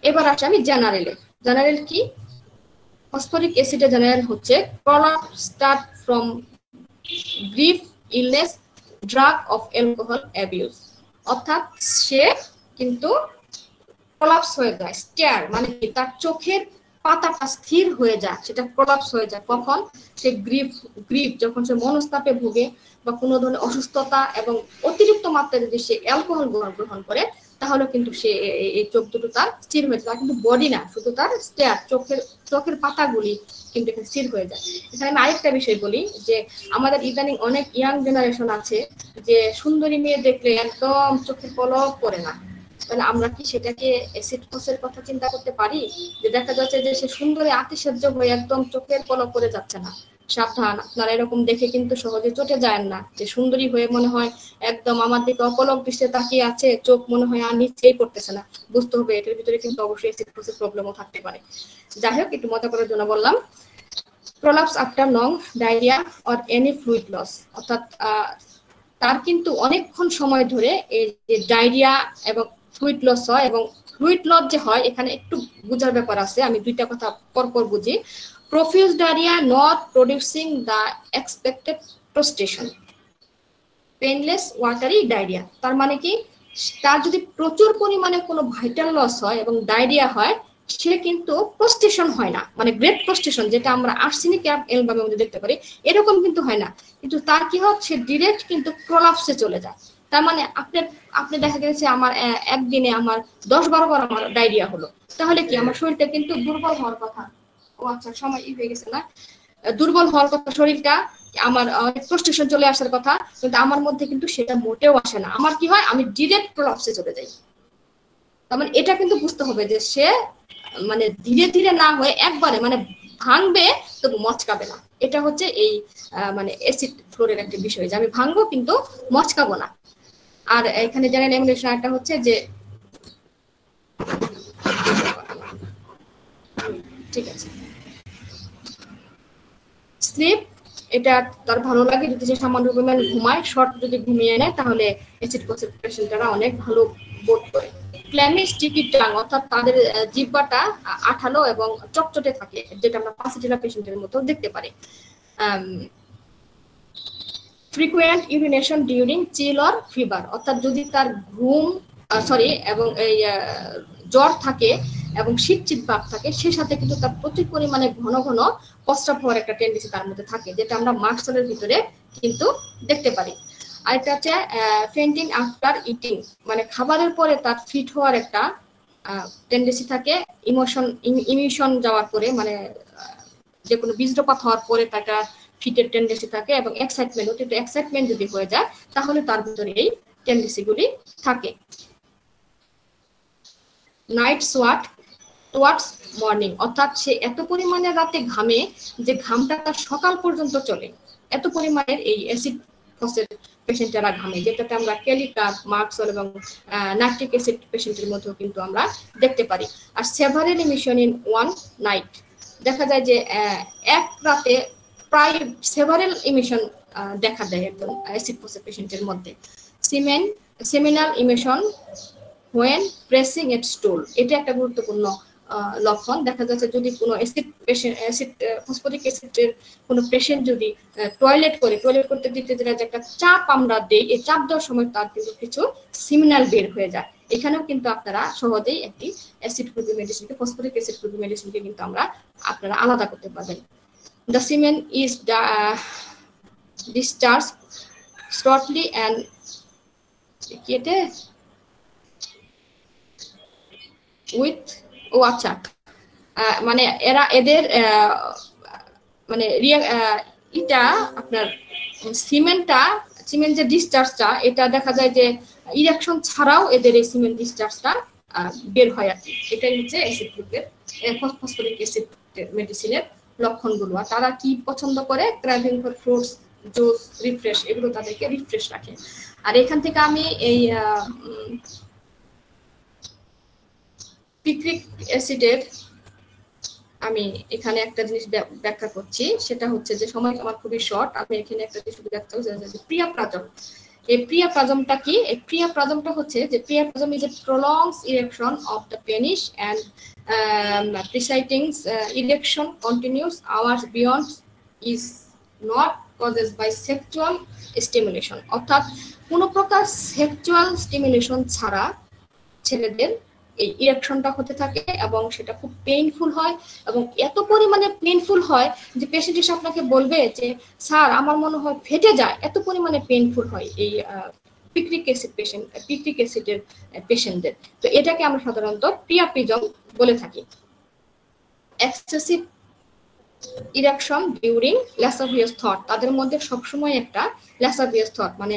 এবার আসি আমি জেনারেলে। জেনারেল কি? ফসফরিক অ্যাসিডের জেনারেল হচ্ছে prolapse start from grief, illness, drug of alcohol abuse. অর্থাৎ সে কিন্তু প্রলাপস হয়ে যায়, স্টেয়ার মানে কি তার চোখের পাতাটা স্থির হয়ে যায়, সেটা প্রলাপস হয়ে যায়। কখন? সে গ্রিফ যখন সে মনস্তাপে ভোগে বা কোনো ধরনের অসুস্থতা এবং অতিরিক্ত মাত্রায় যদি সে অ্যালকোহল গ্রহণ করে, তাহলে কিন্তু সে এই চোখ দুটো তার স্থির হয়ে যায়, কিন্তু বডি না, শুধু তার স্টেয়ার, চোখের পাতাগুলি কিন্তু এখানে স্থির হয়ে যায়। এখানে আমি আরেকটা বিষয় বলি যে আমাদের ইদানিং অনেক ইয়াং জেনারেশন আছে যে সুন্দরী মেয়ে দেখলে একদম চোখের পলক পড়ে না। তাহলে আমরা কি সেটাকে অ্যাসিড ফসের কথা চিন্তা করতে পারি? যে দেখা যাচ্ছে যে সে সুন্দরী আতিশয্য হয়ে একদম চোখের পলক পড়ে যাচ্ছে না। সাবধান, আপনারা এরকম দেখে কিন্তু সহজে চটে যায় না, যে সুন্দরী হয়ে মনে হয় একদম আমার দিকে অপলক দৃষ্টিতে তাকিয়ে আছে, চোখ মনে হয় আর নিচেই পড়তেছে না। বুঝতে হবে এটার ভিতরে কিন্তু অবশ্যই অ্যাসিড ফসের প্রবলেমও থাকতে পারে। যাই হোক, একটু মজা করার জন্য বললাম। Prolapse after long diarrhoea or any fluid loss, অর্থাৎ তার কিন্তু অনেকক্ষণ সময় ধরে এই যে ডায়রিয়া এবং ফ্লুইড লস হয়। এবং ফ্লুইড লস যে হয় এখানে একটু বোঝার ব্যাপার আছে, আমি দুইটা কথা পরপর বুঝি। Profuse diarrhoea not producing the expected prostration, painless watery diarrhoea. তার মানে কি, তার যদি প্রচুর পরিমাণে কোনো ভাইটাল লস হয় এবং ডায়রিয়া হয়, সে কিন্তু প্রস্টেশন হয় না, মানে গ্রেট প্রস্টেশন যেটা আমরা আর্সেনিক অ্যালবামের মধ্যে দেখতে পারি, এরকম কিন্তু হয় না। কিন্তু তার কি হচ্ছে, ডিরেক্ট কিন্তু প্রলাপসে চলে যায়। তার মানে আপনি দেখা গেছে আমার একদিনে আমার 10-12 বার আমার ডায়রিয়া হলো, তাহলে কি আমার শরীরটা কিন্তু দুর্বল হওয়ার কথা। ও আচ্ছা, সময় হয়ে গেছে না? দুর্বল হওয়ার কথা শরীরটা, আমার প্রস্টেশন চলে আসার কথা, কিন্তু আমার মধ্যে কিন্তু সেটা মোটেও আসে না। আমার কি হয়, আমি ডিরেক্ট প্রলাপসে চলে যাই। তার মানে এটা কিন্তু বুঝতে হবে যে সে মানে ধীরে ধীরে না হয়ে একবারে মানে ভাঙবে তবু মচকাবে না। এটা হচ্ছে এই মানে অ্যাসিড ফ্লোরের একটা বিষয়, যে আমি ভাঙবো কিন্তু মচকাবো না। আর এখানে জেনারেল এমুলেশন একটা হচ্ছে যে, ঠিক আছে, স্লিপ, এটা তার ভালো লাগে যদি সে সামান্য পরিমাণ ঘুমায়, শর্ট যদি ঘুমিয়ে নেয়, তাহলে অ্যাসিড ফসের পেশেন্টরা অনেক ভালো বোধ করে। ক্ল্যামি স্টিকি টাং, অর্থাৎ তাদের জিহ্বাটা আঠালো এবং চটচটে থাকে, যেটা আমরা পাসিটিলা পেশেন্টের মতো দেখতে পারি। Frequent urination during chill or fever, অর্থাৎ যদি তার ঘুম এবং এই জ্বর থাকে এবং শীত ভাব থাকে, সে সাথে কিন্তু তার প্রচুর পরিমাণে ঘন ঘন প্রস্রাব হওয়ার একটা টেন্ডেন্সি তার মধ্যে থাকে, যেটা আমরা মার্কসেলের ভিতরে কিন্তু দেখতে পারি। আরেকটা হচ্ছে ফেন্টিং আফটার ইটিং, মানে খাবারের পরে তার ফিট হওয়ার একটা টেন্ডেন্সি থাকে। ইমিউশন যাওয়ার পরে, মানে যে কোনো বীর্যপাত হওয়ার পরে তার ফিটের টেন্ডেন্সি থাকে। এবং এক্সাইটমেন্ট যদি হয়ে যায়, তাহলে তার ভিতরে এই টেন্ডেন্সি গুলি থাকে। নাইট সোয়াট টুয়ার্ডস মর্নিং, অর্থাৎ সে এত পরিমাণে রাতে ঘামে যে ঘামটা তার সকাল পর্যন্ত চলে, এত পরিমাণের এই অ্যাসিড ফসের পেশেন্টেরা ঘামে, যেটাতে আমরা ক্যালিকাপ, মার্কসল এবং নাইট্রিক অ্যাসিড পেশেন্টের মধ্যেও কিন্তু আমরা দেখতে পারি। Are several emission in one night, দেখা যায় যে এক রাতে প্রায় সেভারেল ইমিশন দেখা দেয় একদম অ্যাসিড ফসের পেশেন্টের মধ্যে। সেমিনাল ইমিশন হোয়েন প্রেসিং এট স্টুল, এটা একটা গুরুত্বপূর্ণ লক্ষণ। দেখা যাচ্ছে যদি কোনো ফসফরিক অ্যাসিডের কোনো পেশেন্ট যদি টয়লেট করতে দিতে যে একটা চাপ আমরা দেই, এই চাপ দেওয়ার সময় তার কিন্তু কিছু সিমিনাল বের হয়ে যায়। এখানেও কিন্তু আপনারা সহজেই একটি অ্যাসিড প্রুফি মেডিসিনকে, ফসফরিক অ্যাসিড প্রুফি মেডিসিনকে কিন্তু আপনারা আলাদা করতে পারবেন। The semen is discharged shortly and with আচ্ছা, মানে এদের মানে এটা আপনার সিমেন্ট যে ডিসচার্জটা, এটা দেখা যায় যে ইরেকশন ছাড়াও এদের এই সিমেন্ট ডিসচার্জটা বের হয় আর কি। এটাই হচ্ছে অ্যাসিড গ্রুপের ফসফরিক অ্যাসিড মেডিসিনের লক্ষণগুলো। আর তারা কি পছন্দ করে, ক্র্যাভিং ফর ফ্রুটস, জুস, রিফ্রেশ, এগুলো তাদেরকে রিফ্রেশ রাখে। আর এখান থেকে আমি এই পিক্রিক অ্যাসিডের আমি এখানে একটা জিনিস ব্যাখ্যা করছি, সেটা হচ্ছে যে সময় আমার খুবই শর্ট, আমি এখানে একটা জিনিস ব্যাখ্যা করছি। প্রিয়াপ্রাজক, এই প্রিয়াপ্লাজমটা কি? এই প্রিয়াপ্লাজমটা হচ্ছে যে priapism is a prolonged erection of the penis and preceding erection continues hours beyond is not caused by sexual stimulation, অর্থাৎ কোনো প্রকার সেক্সুয়াল স্টিমুলেশন ছাড়া ছেলেদের এই ইরেকশনটা হতে থাকে এবং সেটা খুব পেইনফুল হয় এবং এত পরিমাণে পেইনফুল হয় যে পেশেন্ট এসে আপনাকে বলবে যে স্যার আমার মনে হয় ফেটে যায়, এত পরিমাণে পেইনফুল হয় এই পিক্রিক অ্যাসিডের পেশেন্টদের। তো এটাকে আমরা সাধারণত প্রিয়াপ্লাজম বলে থাকি। এক্সেসিভ ইরেকশন ডিউরিং ল্যাসাভিয়াস থট, তাদের মধ্যে সবসময় একটা ল্যাসাভিয়াস থট মানে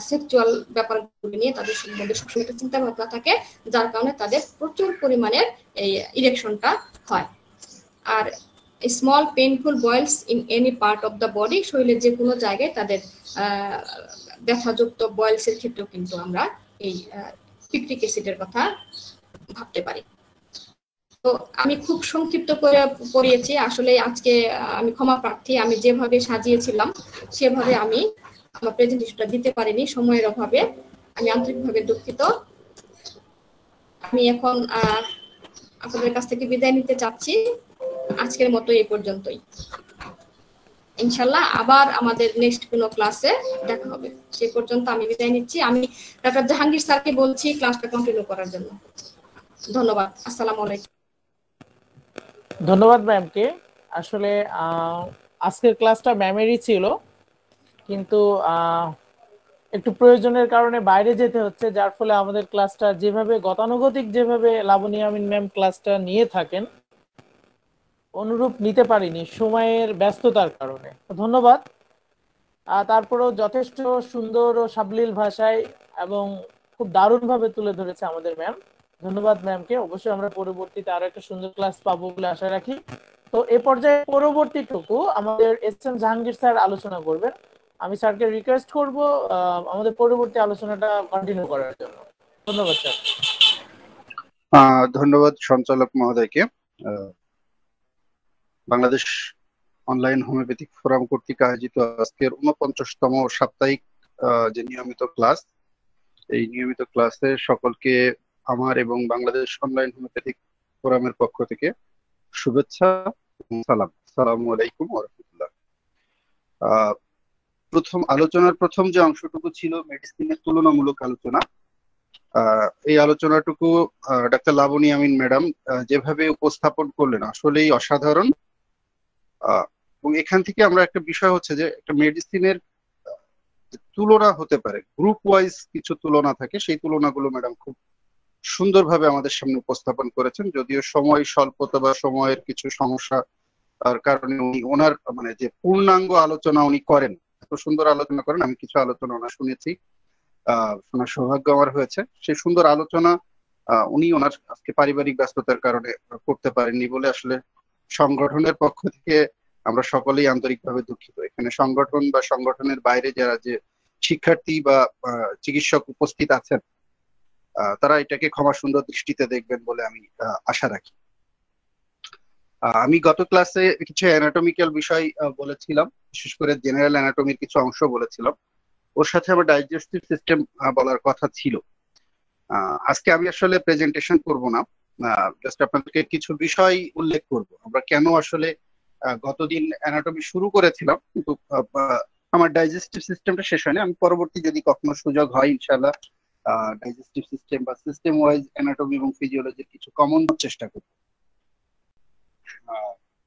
সেক্সুয়াল ব্যাপারগুলো নিয়ে তাদের মধ্যে সবসময় একটা চিন্তা ভাবনা থাকে, যার কারণে তাদের প্রচুর পরিমাণের এই ইরেকশনটা হয়। আর small painful boils in any part of the body, শরীরের যে কোনো জায়গায় তাদের ব্যথাযুক্ত বয়েলসের ক্ষেত্রেও কিন্তু আমরা এই পিক্রিক অ্যাসিডের কথা ভাবতে পারি। তো আমি খুব সংক্ষিপ্ত করে পড়িয়েছি, আসলে আজকে আমি ক্ষমা প্রার্থী, আমি যেভাবে সাজিয়েছিলাম সেভাবে আমি আমার প্রেজেন্টেশনটা দিতে পারিনি সময়ের অভাবে, আমি আন্তরিকভাবে দুঃখিত। আমি এখন আপনাদের কাছ থেকে বিদায় নিতে চাচ্ছি, আজকের মতো এই পর্যন্তই। ইনশাল্লাহ আবার আমাদের নেক্সট কোনো ক্লাসে দেখা হবে, সে পর্যন্ত আমি বিদায় নিচ্ছি। আমি ডক্টর জাহাঙ্গীর স্যারকে বলছি ক্লাসটা কন্টিনিউ করার জন্য। ধন্যবাদ, আসসালামু আলাইকুম। ধন্যবাদ ম্যামকে। আসলে আজকের ক্লাসটা ম্যামেরই ছিল, কিন্তু একটু প্রয়োজনের কারণে বাইরে যেতে হচ্ছে, যার ফলে আমাদের ক্লাসটা যেভাবে গতানুগতিক যেভাবে লাবণী আমিন ম্যাম ক্লাসটা নিয়ে থাকেন অনুরূপ নিতে পারিনি সময়ের ব্যস্ততার কারণে। ধন্যবাদ। তারপরেও যথেষ্ট সুন্দর ও সাবলীল ভাষায় এবং খুব দারুণভাবে তুলে ধরেছে আমাদের ম্যাম। ধন্যবাদ ম্যামকে। অবশ্যই আমরা পরবর্তীতে আরো একটা সুন্দর ক্লাস পাবো বলে আশা রাখি। তো এ পর্যায়ে পরবর্তীটুকু আমাদের এস এম জাহাঙ্গীর স্যার আলোচনা করবেন। আমি স্যারকে রিকোয়েস্ট করব আমাদের পরবর্তী আলোচনাটা কন্টিনিউ করার জন্য। ধন্যবাদ স্যার। ধন্যবাদ সঞ্চালক মহোদয়কে। বাংলাদেশ অনলাইন হোমিওপ্যাথিক ফোরাম কর্তৃক আয়োজিত আজকের 49তম সাপ্তাহিক যে নিয়মিত ক্লাস, এই নিয়মিত ক্লাসে সকলকে আমার এবং বাংলাদেশ অনলাইন হোমিওপ্যাথিক ফোরামের পক্ষ থেকে শুভেচ্ছা এবং সালাম। আসসালামু আলাইকুম ওয়া রাহমাতুল্লাহ। আলোচনার প্রথম যে অংশটুকু ছিল মেডিসিনের তুলনামূলক আলোচনা, এই আলোচনাটুকু ডাক্তার লাবণী আমিন ম্যাডাম যেভাবে উপস্থাপন করলেন আসলেই অসাধারণ। এবং এখান থেকে আমরা একটা বিষয় হচ্ছে যে একটা মেডিসিনের তুলনা হতে পারে, গ্রুপ ওয়াইজ কিছু তুলনা থাকে, সেই তুলনাগুলো ম্যাডাম খুব সুন্দরভাবে আমাদের সামনে উপস্থাপন করেছেন। যদিও সময় স্বল্পতা বা সময়ের কিছু সমস্যা তার কারণে উনি ওনার মানে যে পূর্ণাঙ্গ আলোচনা উনি করেন, এত সুন্দর আলোচনা করেন, আমি কিছু আলোচনা ওনার শুনেছি, শোনার সৌভাগ্য আমার হয়েছে। সেই সুন্দর আলোচনা উনি ওনার আজকে পারিবারিক ব্যস্ততার কারণে করতে পারেননি বলে আসলে সংগঠনের পক্ষ থেকে আমরা সকলেই আন্তরিকভাবে দুঃখিত। এখানে সংগঠন বা সংগঠনের বাইরে যারা যে শিক্ষার্থী বা চিকিৎসক উপস্থিত আছেন তারা এটাকে ক্ষমা সুন্দর দৃষ্টিতে দেখবেন বলে আমি আশা রাখি। আমি গত ক্লাসে কিছু অ্যানাটমিক্যাল বিষয় বলেছিলাম, বিশেষ করে জেনারেল অ্যানাটমির কিছু অংশ বলেছিলাম, ওর সাথে আমার ডাইজেস্টিভ সিস্টেম বলার কথা ছিল। আজকে আমি আসলে প্রেজেন্টেশন করব না, জাস্ট আপনাদেরকে কিছু বিষয় উল্লেখ করব। আমরা কেন আসলে গতদিন অ্যানাটমি শুরু করেছিলাম কিন্তু আমার ডাইজেস্টিভ সিস্টেমটা শেষ হয়নি। আমি পরবর্তী যদি কখনো সুযোগ হয় ইনশাআল্লাহ ডাইজেস্টিভ সিস্টেম বা সিস্টেম ওয়াইজ অ্যানাটমি এবং ফিজিওলজির কিছু কমন চেষ্টা করব।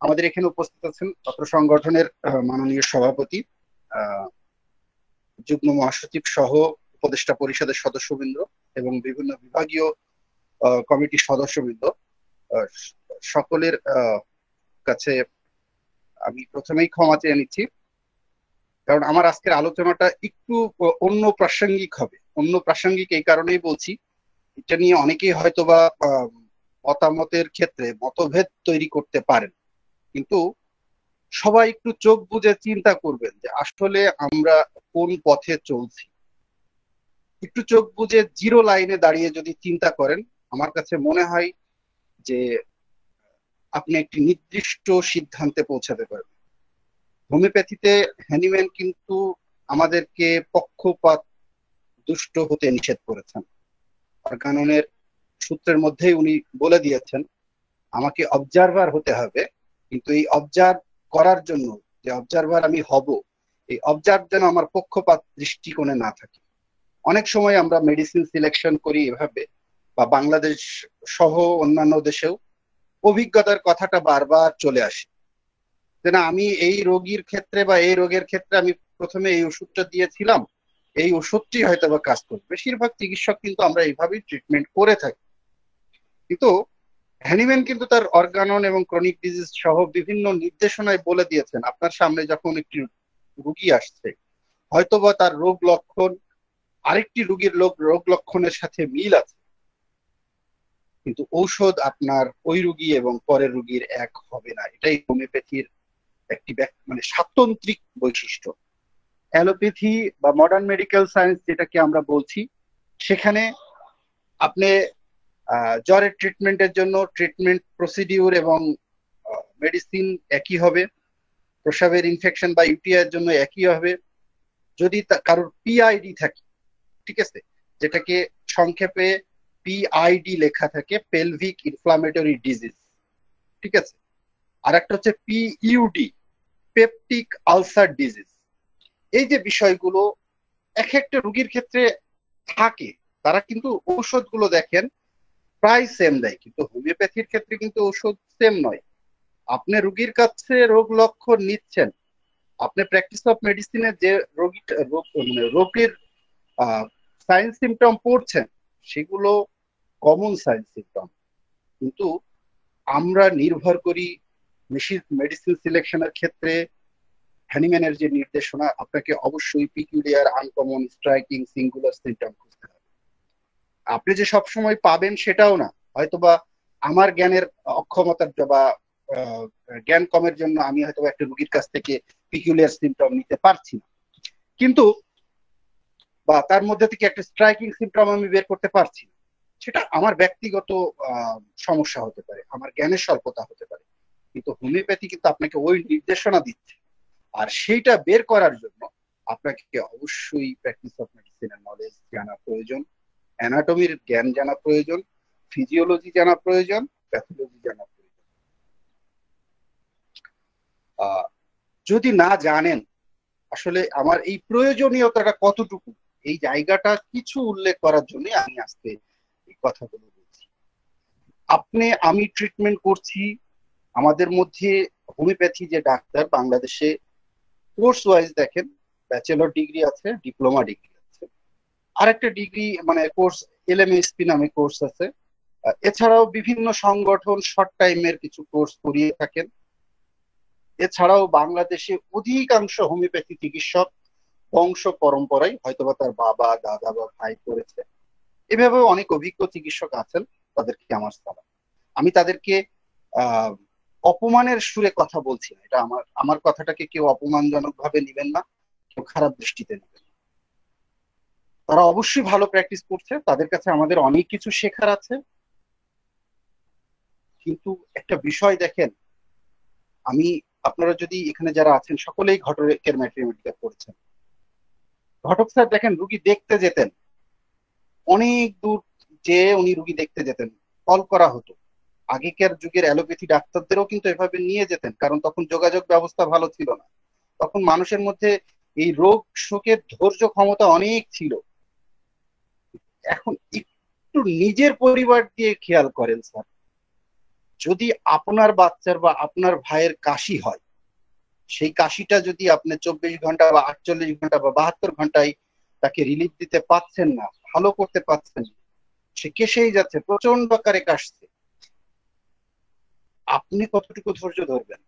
আমাদের এখানে উপস্থিত আছেন অত্র সংগঠনের মাননীয় সভাপতি, যুগ্ম মহাসচিব সহ উপদেষ্টা পরিষদের সদস্যবৃন্দ এবং বিভিন্ন বিভাগীয় কমিটির সদস্যবৃন্দ। সকলের কাছে আমি প্রথমেই ক্ষমা চেয়ে নিচ্ছি, কারণ আমার আজকের আলোচনাটা একটু অন্য প্রাসঙ্গিক হবে। অন্য প্রাসঙ্গিক এই কারণেই বলছি, এটা নিয়ে অনেকেই হয়তোবা মতামতের ক্ষেত্রে মতভেদ তৈরি করতে পারেন, কিন্তু সবাই একটু চোখ বুজে চিন্তা করবেন যে আসলে আমরা কোন পথে চলছি। একটু চোখ বুজে জিরো লাইনে দাঁড়িয়ে যদি চিন্তা করেন, আমার কাছে মনে হয় যে আপনি একটি নির্দিষ্ট সিদ্ধান্তে পৌঁছাতে পারবেন। হোমিওপ্যাথিতে হ্যানিম্যান কিন্তু আমাদেরকে পক্ষপাত দুষ্ট হতে নিষেধ করেছেন। অর্গাননের সূত্রের মধ্যেই উনি বলে দিয়েছেন আমাকে অবজারভার হতে হবে, কিন্তু এই অবজার্ভ করার জন্য যে অবজারভার আমি হব, এই অবজার্ভ যেন আমার পক্ষপাত দৃষ্টিকোণে না থাকে। অনেক সময় আমরা মেডিসিন সিলেকশন করি এভাবে, বা বাংলাদেশ সহ অন্যান্য দেশেও অভিজ্ঞতার কথাটা বারবার চলে আসে যে না, আমি এই রোগীর ক্ষেত্রে বা এই রোগের ক্ষেত্রে আমি প্রথমে এই ওষুধটা দিয়েছিলাম, এই ওষুধটি হয়তো বা কাজ করবে। বেশিরভাগ চিকিৎসক কিন্তু আমরা এইভাবেই ট্রিটমেন্ট করে থাকি। কিন্তু হ্যানিম্যান কিন্তু তার অর্গানন এবং ক্রনিক ডিজিজ সহ বিভিন্ন নির্দেশনায় বলে দিয়েছেন আপনার সামনে যখন একটি রোগী আসছে, হয়তোবা তার রোগ লক্ষণ আরেকটি রোগীর রোগ লক্ষণের সাথে মিল আছে, কিন্তু ঔষধ আপনার ওই রোগী এবং পরের রোগীর এক হবে না। এটাই হোমিওপ্যাথির একটি মানে স্বাতন্ত্রিক বৈশিষ্ট্য। অ্যালোপ্যাথি বা মডার্ন মেডিকেল সায়েন্স যেটাকে আমরা বলছি, সেখানে আপনি জ্বরের ট্রিটমেন্টের জন্য ট্রিটমেন্ট প্রসিডিউর এবং মেডিসিন একই হবে, প্রস্রাবের ইনফেকশন বা ইউটিআই এর জন্য একই হবে। যদি কারোর পিআইডি থাকে, ঠিক আছে, যেটাকে সংক্ষেপে পিআইডি লেখা থাকে, পেলভিক ইনফ্লামেটরি ডিজিজ, ঠিক আছে। আর একটা হচ্ছে পিইউডি, পেপটিক আলসার ডিজিজ। এই যে বিষয়গুলো এক একটা রোগীর ক্ষেত্রে থাকে, তারা কিন্তু ঔষধগুলো দেখেন প্রায় সেম দেয়, কিন্তু হোমিওপ্যাথির ক্ষেত্রে কিন্তু ঔষধ সেম নয়। আপনি রোগীর কাছে রোগ লক্ষণ নিচ্ছেন, আপনি প্র্যাকটিস অফ মেডিসিনে যে রোগীর সাইন সিমটম পড়ছেন সেগুলো কমন সাইন সিমটম, কিন্তু আমরা নির্ভর করি মেডিসিন সিলেকশনের ক্ষেত্রে হ্যানিম্যানের যে নির্দেশনা, আপনাকে অবশ্যই peculiar, uncommon, striking, singular symptom খুঁজতে হবে। আপনি যে সবসময় পাবেন সেটাও না, হয়তোবা আমার জ্ঞানের অক্ষমতার বা জ্ঞান কমের জন্য আমি হয়তো একটা রোগীর কাছ থেকে পিকুলিয়ার সিমটম নিতে পারছি না, কিন্তু বা তার মধ্যে থেকে একটা স্ট্রাইকিং সিমটম আমি বের করতে পারছি না, সেটা আমার ব্যক্তিগত সমস্যা হতে পারে, আমার জ্ঞানের স্বল্পতা হতে পারে। কিন্তু হোমিওপ্যাথি কিন্তু আপনাকে ওই নির্দেশনা দিচ্ছে, আর সেইটা বের করার জন্য আপনাকে অবশ্যই প্র্যাকটিস অফ মেডিসিনের নলেজ জানা প্রয়োজন, অ্যানাটমির জ্ঞান জানা প্রয়োজন, ফিজিওলজি জানা প্রয়োজন, প্যাথোলজি জানা প্রয়োজন। যদি না জানেন আসলে আমার এই প্রয়োজনীয়তাটা কতটুকু, এই জায়গাটা কিছু উল্লেখ করার জন্য আমি আজকে এই কথাগুলো বলছি। আমি ট্রিটমেন্ট করছি, আমাদের মধ্যে হোমিওপ্যাথি যে ডাক্তার বাংলাদেশে কোর্স ওয়াইজ দেখেন, ব্যাচেলর ডিগ্রি আছে, ডিপ্লোমা ডিগ্রি আছে, আরেকটা ডিগ্রি মানে কোর্স এলএমএসপি নামে কোর্স আছে। এছাড়াও বিভিন্ন সংগঠন শর্ট টাইমের কিছু কোর্স করিয়ে থাকেন। এছাড়াও বাংলাদেশে অধিকাংশ হোমিওপ্যাথি চিকিৎসক বংশ পরম্পরায় হয়তোবা তার বাবা, দাদা বা ভাই করেছে। এভাবে অনেক অভিজ্ঞ চিকিৎসক আছেন, তাদেরকে আমার সালাম। আমি তাদেরকে অপমানের সুরে কথা বলছি না, এটা আমার কথাটাকে কেউ অপমানজনক ভাবে নিবেন না, কেউ খারাপ দৃষ্টিতে নেবেন। তারা অবশ্যই ভালো প্র্যাকটিস করছে, তাদের কাছে আমাদের অনেক কিছু শেখার আছে। কিন্তু একটা বিষয় দেখেন, আপনারা যদি এখানে যারা আছেন সকলেই ঘটকের ম্যাথমেটিক্যাল পড়েছেন। ঘটক স্যার দেখেন রুগী দেখতে যেতেন, অনেক দূর যে উনি রুগী দেখতে যেতেন, কল করা হতো। আগেকার যুগের অ্যালোপ্যাথি ডাক্তারদেরও কিন্তু এভাবে নিয়ে যেতেন, কারণ তখন যোগাযোগ ব্যবস্থা ভালো ছিল না, তখন মানুষের মধ্যে এই রোগ শোকের ধৈর্য ক্ষমতা অনেক ছিল। এখন একটু নিজের পরিবার দিয়ে খেয়াল করেন স্যার, যদি আপনার বাচ্চার বা আপনার ভাইয়ের কাশি হয়, সেই কাশিটা যদি আপনি 24 ঘন্টা বা 48 ঘন্টা বা 72 ঘন্টায় তাকে রিলিফ দিতে পারছেন না, ভালো করতে পারছেন না, সে কেসেই যাচ্ছে, প্রচন্ড আকারে কাশছে, আপনি কতটুকু ধৈর্য ধরবেন?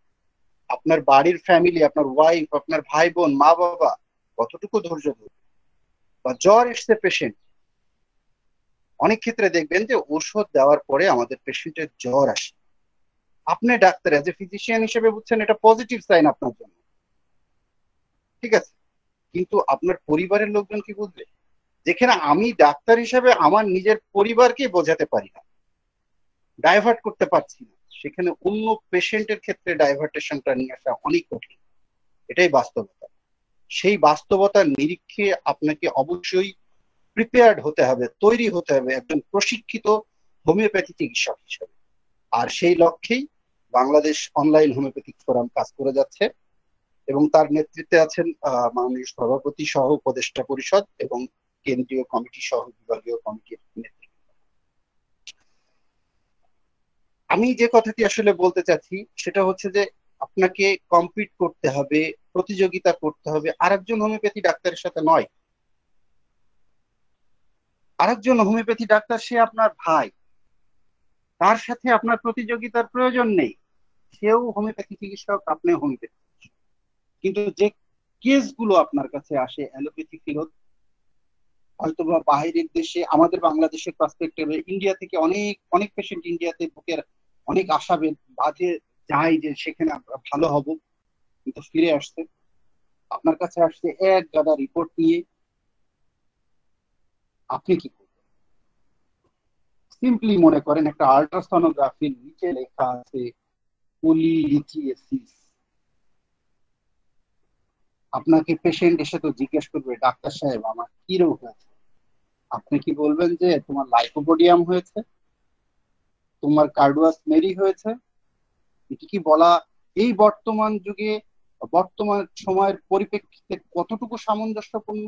আপনার বাড়ির ফ্যামিলি, আপনার ওয়াইফ, আপনার ভাই বোন, মা বাবা কতটুকু ধৈর্য ধরবেন? বা জ্বর এসছে পেশেন্ট, অনেক ক্ষেত্রে দেখবেন যে ওষুধ দেওয়ার পরে আমাদের পেশেন্টের জ্বর আসে, আপনি ডাক্তার এজ এ ফিজিশিয়ান হিসেবে বুঝছেন এটা পজিটিভ সাইন আপনার জন্য, ঠিক আছে, কিন্তু আপনার পরিবারের লোকজন কি বুঝবে? যেখানে আমি ডাক্তার হিসেবে আমার নিজের পরিবারকে বোঝাতে পারি না, ডাইভার্ট করতে পারছি না, সেখানে অন্য পেশেন্টের ক্ষেত্রে ডাইভার্টেশনটা নিয়ে আসা অনেক কঠিন। এটাই বাস্তবতা। সেই বাস্তবতার নিরীক্ষে আপনাকে অবশ্যই প্রিপেয়ার্ড হতে হবে, তৈরি হতে হবে একজন প্রশিক্ষিত হোমিওপ্যাথি চিকিৎসক হিসেবে। আর সেই লক্ষ্যেই বাংলাদেশ অনলাইন হোমিওপ্যাথিক ফোরাম কাজ করে যাচ্ছে এবং তার নেতৃত্বে আছেন মাননীয় সভাপতি সহ উপদেষ্টা পরিষদ এবং কেন্দ্রীয় কমিটি সহ বিভাগীয় কমিটির নেতৃত্ব। আমি যে কথাটি আসলে বলতে চাচ্ছি সেটা হচ্ছে যে আপনাকে কম্পিট করতে হবে, প্রতিযোগিতা করতে হবে আরেকজন হোমিওপ্যাথি ডাক্তারের সাথে নয়। আরেকজন হোমিওপ্যাথি ডাক্তার সে আপনার ভাই, তার সাথে আপনার প্রতিযোগিতার প্রয়োজন নেই। সেও হোমিওপ্যাথি চিকিৎসক, আপনি হোমিওপ্যাথি। কিন্তু যে কেসগুলো আপনার কাছে আসে অ্যালোপ্যাথি ফেরত, হয়তো বা বাইরের দেশে, আমাদের বাংলাদেশের পার্সপেক্টিভে ইন্ডিয়া থেকে অনেক অনেক পেশেন্ট ইন্ডিয়াতে বুকের অনেক আশাবাদ বাজে যায় যে সেখানে আমরা ভালো হব, কিন্তু ফিরে আসছে আপনার কাছে আসছে এক গাদা রিপোর্ট নিয়ে। আপনি কি করবেন? সিম্পলি মনে করেন একটা আল্ট্রাসোনোগ্রাফির নিচে লেখা আছে পলিলিথিয়েসিস। আপনাকে পেশেন্ট এসে তো জিজ্ঞেস করবে, ডাক্তার সাহেব আমার কি রোগ হয়েছে? আপনি কি বলবেন যে তোমার লাইকোপোডিয়াম হয়েছে, তোমার কার্ডুয়াস মেরি হয়েছে? এটি কি বলা এই বর্তমান যুগে, বর্তমান সময়ের পরিপ্রেক্ষিতে কতটুকু সামঞ্জস্যপূর্ণ?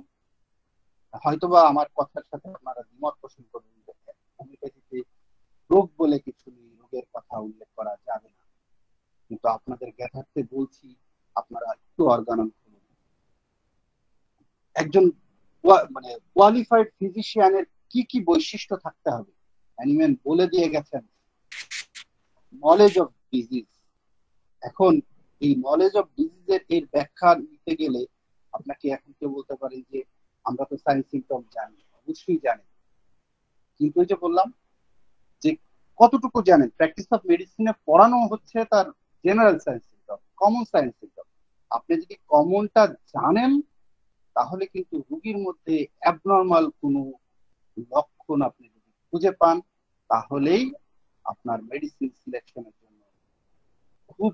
হয়তোবা আমার কথার সাথে আপনারা দ্বিমত পোষণ করবেন, হোমিওপ্যাথিতে রোগ বলে কিছু নেই, রোগের কথা উল্লেখ করা যাবে না। কিন্তু আপনাদের জ্ঞাতার্থে বলছি, আপনারা একটু অর্গানন করুন। একজন মানে কোয়ালিফাইড ফিজিশিয়ানের কি কি বৈশিষ্ট্য থাকতে হবে অ্যানিম্যান বলে দিয়ে গেছেন। Knowledge of disease. এখন এই নলেজ অফ ডিজিজের এর ব্যাখ্যা নিতে গেলে আপনাকে এখন কেউ বলতে পারেন যে আমরা তো সাইন সিম্পটম জানি, অবশ্যই জানি, কিন্তু ওই যে বললাম যে কতটুকু জানেন। প্র্যাকটিস অফ মেডিসিনে পড়ানো হচ্ছে তার general science symptom, common science symptom. আপনি যদি কমনটা জানেন তাহলে কিন্তু রোগীর মধ্যে অ্যাবনর্মাল কোনো লক্ষণ আপনি যদি খুঁজে পান তাহলেই আপনার মেডিসিন সিলেকশনের জন্য খুব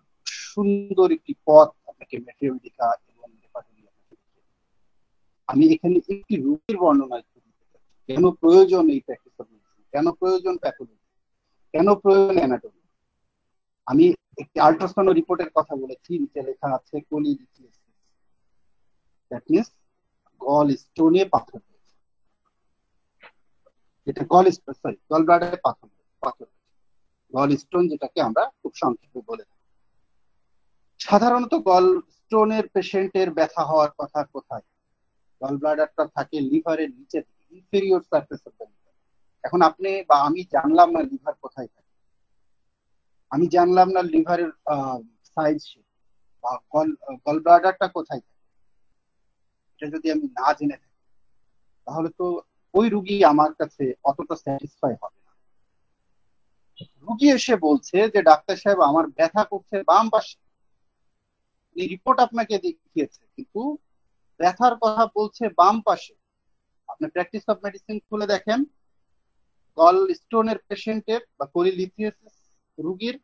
সুন্দর একটি পথ আপনাকে ম্যাথমেটিকা এবং রেপার্টরি। আমি এখানে একটি রোগীর বর্ণনা দিতে চাই, কেন প্রয়োজন এই প্র্যাকটিস অফ মেডিসিন, কেন প্রয়োজন প্যাথোলজি, কেন প্রয়োজন অ্যানাটমি। আমি একটি আল্ট্রাসাউন্ড রিপোর্টের কথা বলেছি, নিচে লেখা আছে পলিলিথিয়েসিস, দ্যাট মিন্স গল স্টোনে পাথর হয়েছে। এটা গল ব্লাডারে পাথর পাথর গল স্টোন, যেটাকে আমরা খুব সংক্ষেপে বলে থাকি। সাধারণত গল স্টোনের পেশেন্টের ব্যথা হওয়ার কথা কোথায়? গল ব্লাডারটা থাকে লিভারের নিচে, inferior surface of the liver. এখন আপনি বা আমি জানলাম না লিভার কোথায় থাকে, আমি জানলাম না লিভারের সাইজ বা গল ব্লাডারটা কোথায় থাকে, এটা যদি আমি না জেনে থাকি তাহলে তো ওই রুগী আমার কাছে অতটা স্যাটিসফাই হবে না। রুগী এসে বলছে যে ডাক্তার সাহেব আমার ব্যথা করছে বাম পাশে, এই রিপোর্ট আপনাকে দেখিয়েছে কিন্তু ব্যথার কথা বলছে বাম পাশে। আপনি প্র্যাকটিস অফ মেডিসিন খুলে দেখেন, গল স্টোনের পেশেন্টের বা পলিলিথিয়েসিস রুগীর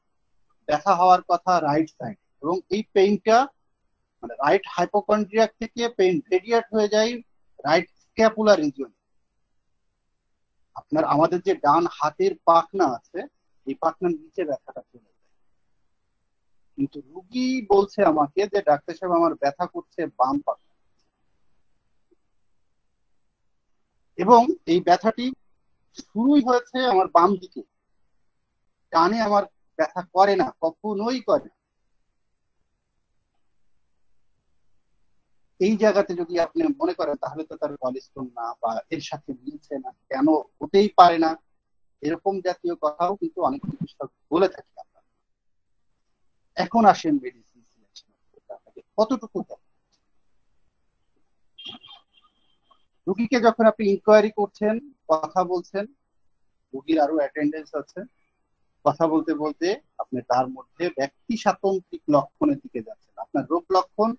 ব্যথা হওয়ার কথা রাইট সাইড, এবং এই পেইনটা মানে রাইট হাইপোকন্ড্রিয়াক থেকে পেইন রেডিয়েট হয়ে যায় রাইট স্ক্যাপুলার রিজিয়নে। আপনার আমাদের যে ডান হাতের পাখনা আছে এই পাখনার নিচে ব্যথাটা চলে যায়, কিন্তু রুগী বলছে আমাকে যে ডাক্তার সাহেব আমার ব্যথা করছে বাম পাখনা, এবং এই ব্যথাটি শুরুই হয়েছে আমার বাম দিকে, ডানে আমার ব্যথা করে না, কখনোই করে না। এই জায়গাতে যদি আপনি মনে করেন তাহলে তো তার গলস্টোন না বা এর সাথে মিলছে না, কেন হতেই পারে না, এরকম জাতীয় কথাও কিন্তু অনেক চিকিৎসক বলে থাকি আমরা। এখন আসেন মেডিসিন সিলেকশন, কতটুকু রুগীকে যখন আপনি ইনকোয়ারি করছেন, কথা বলছেন, রুগীর আরো অ্যাটেন্ডেন্স আছে, কথা বলতে বলতে আপনি তার মধ্যে ব্যক্তি স্বাতন্ত্রিক লক্ষণের দিকে যাচ্ছেন। আপনার রোগ লক্ষণ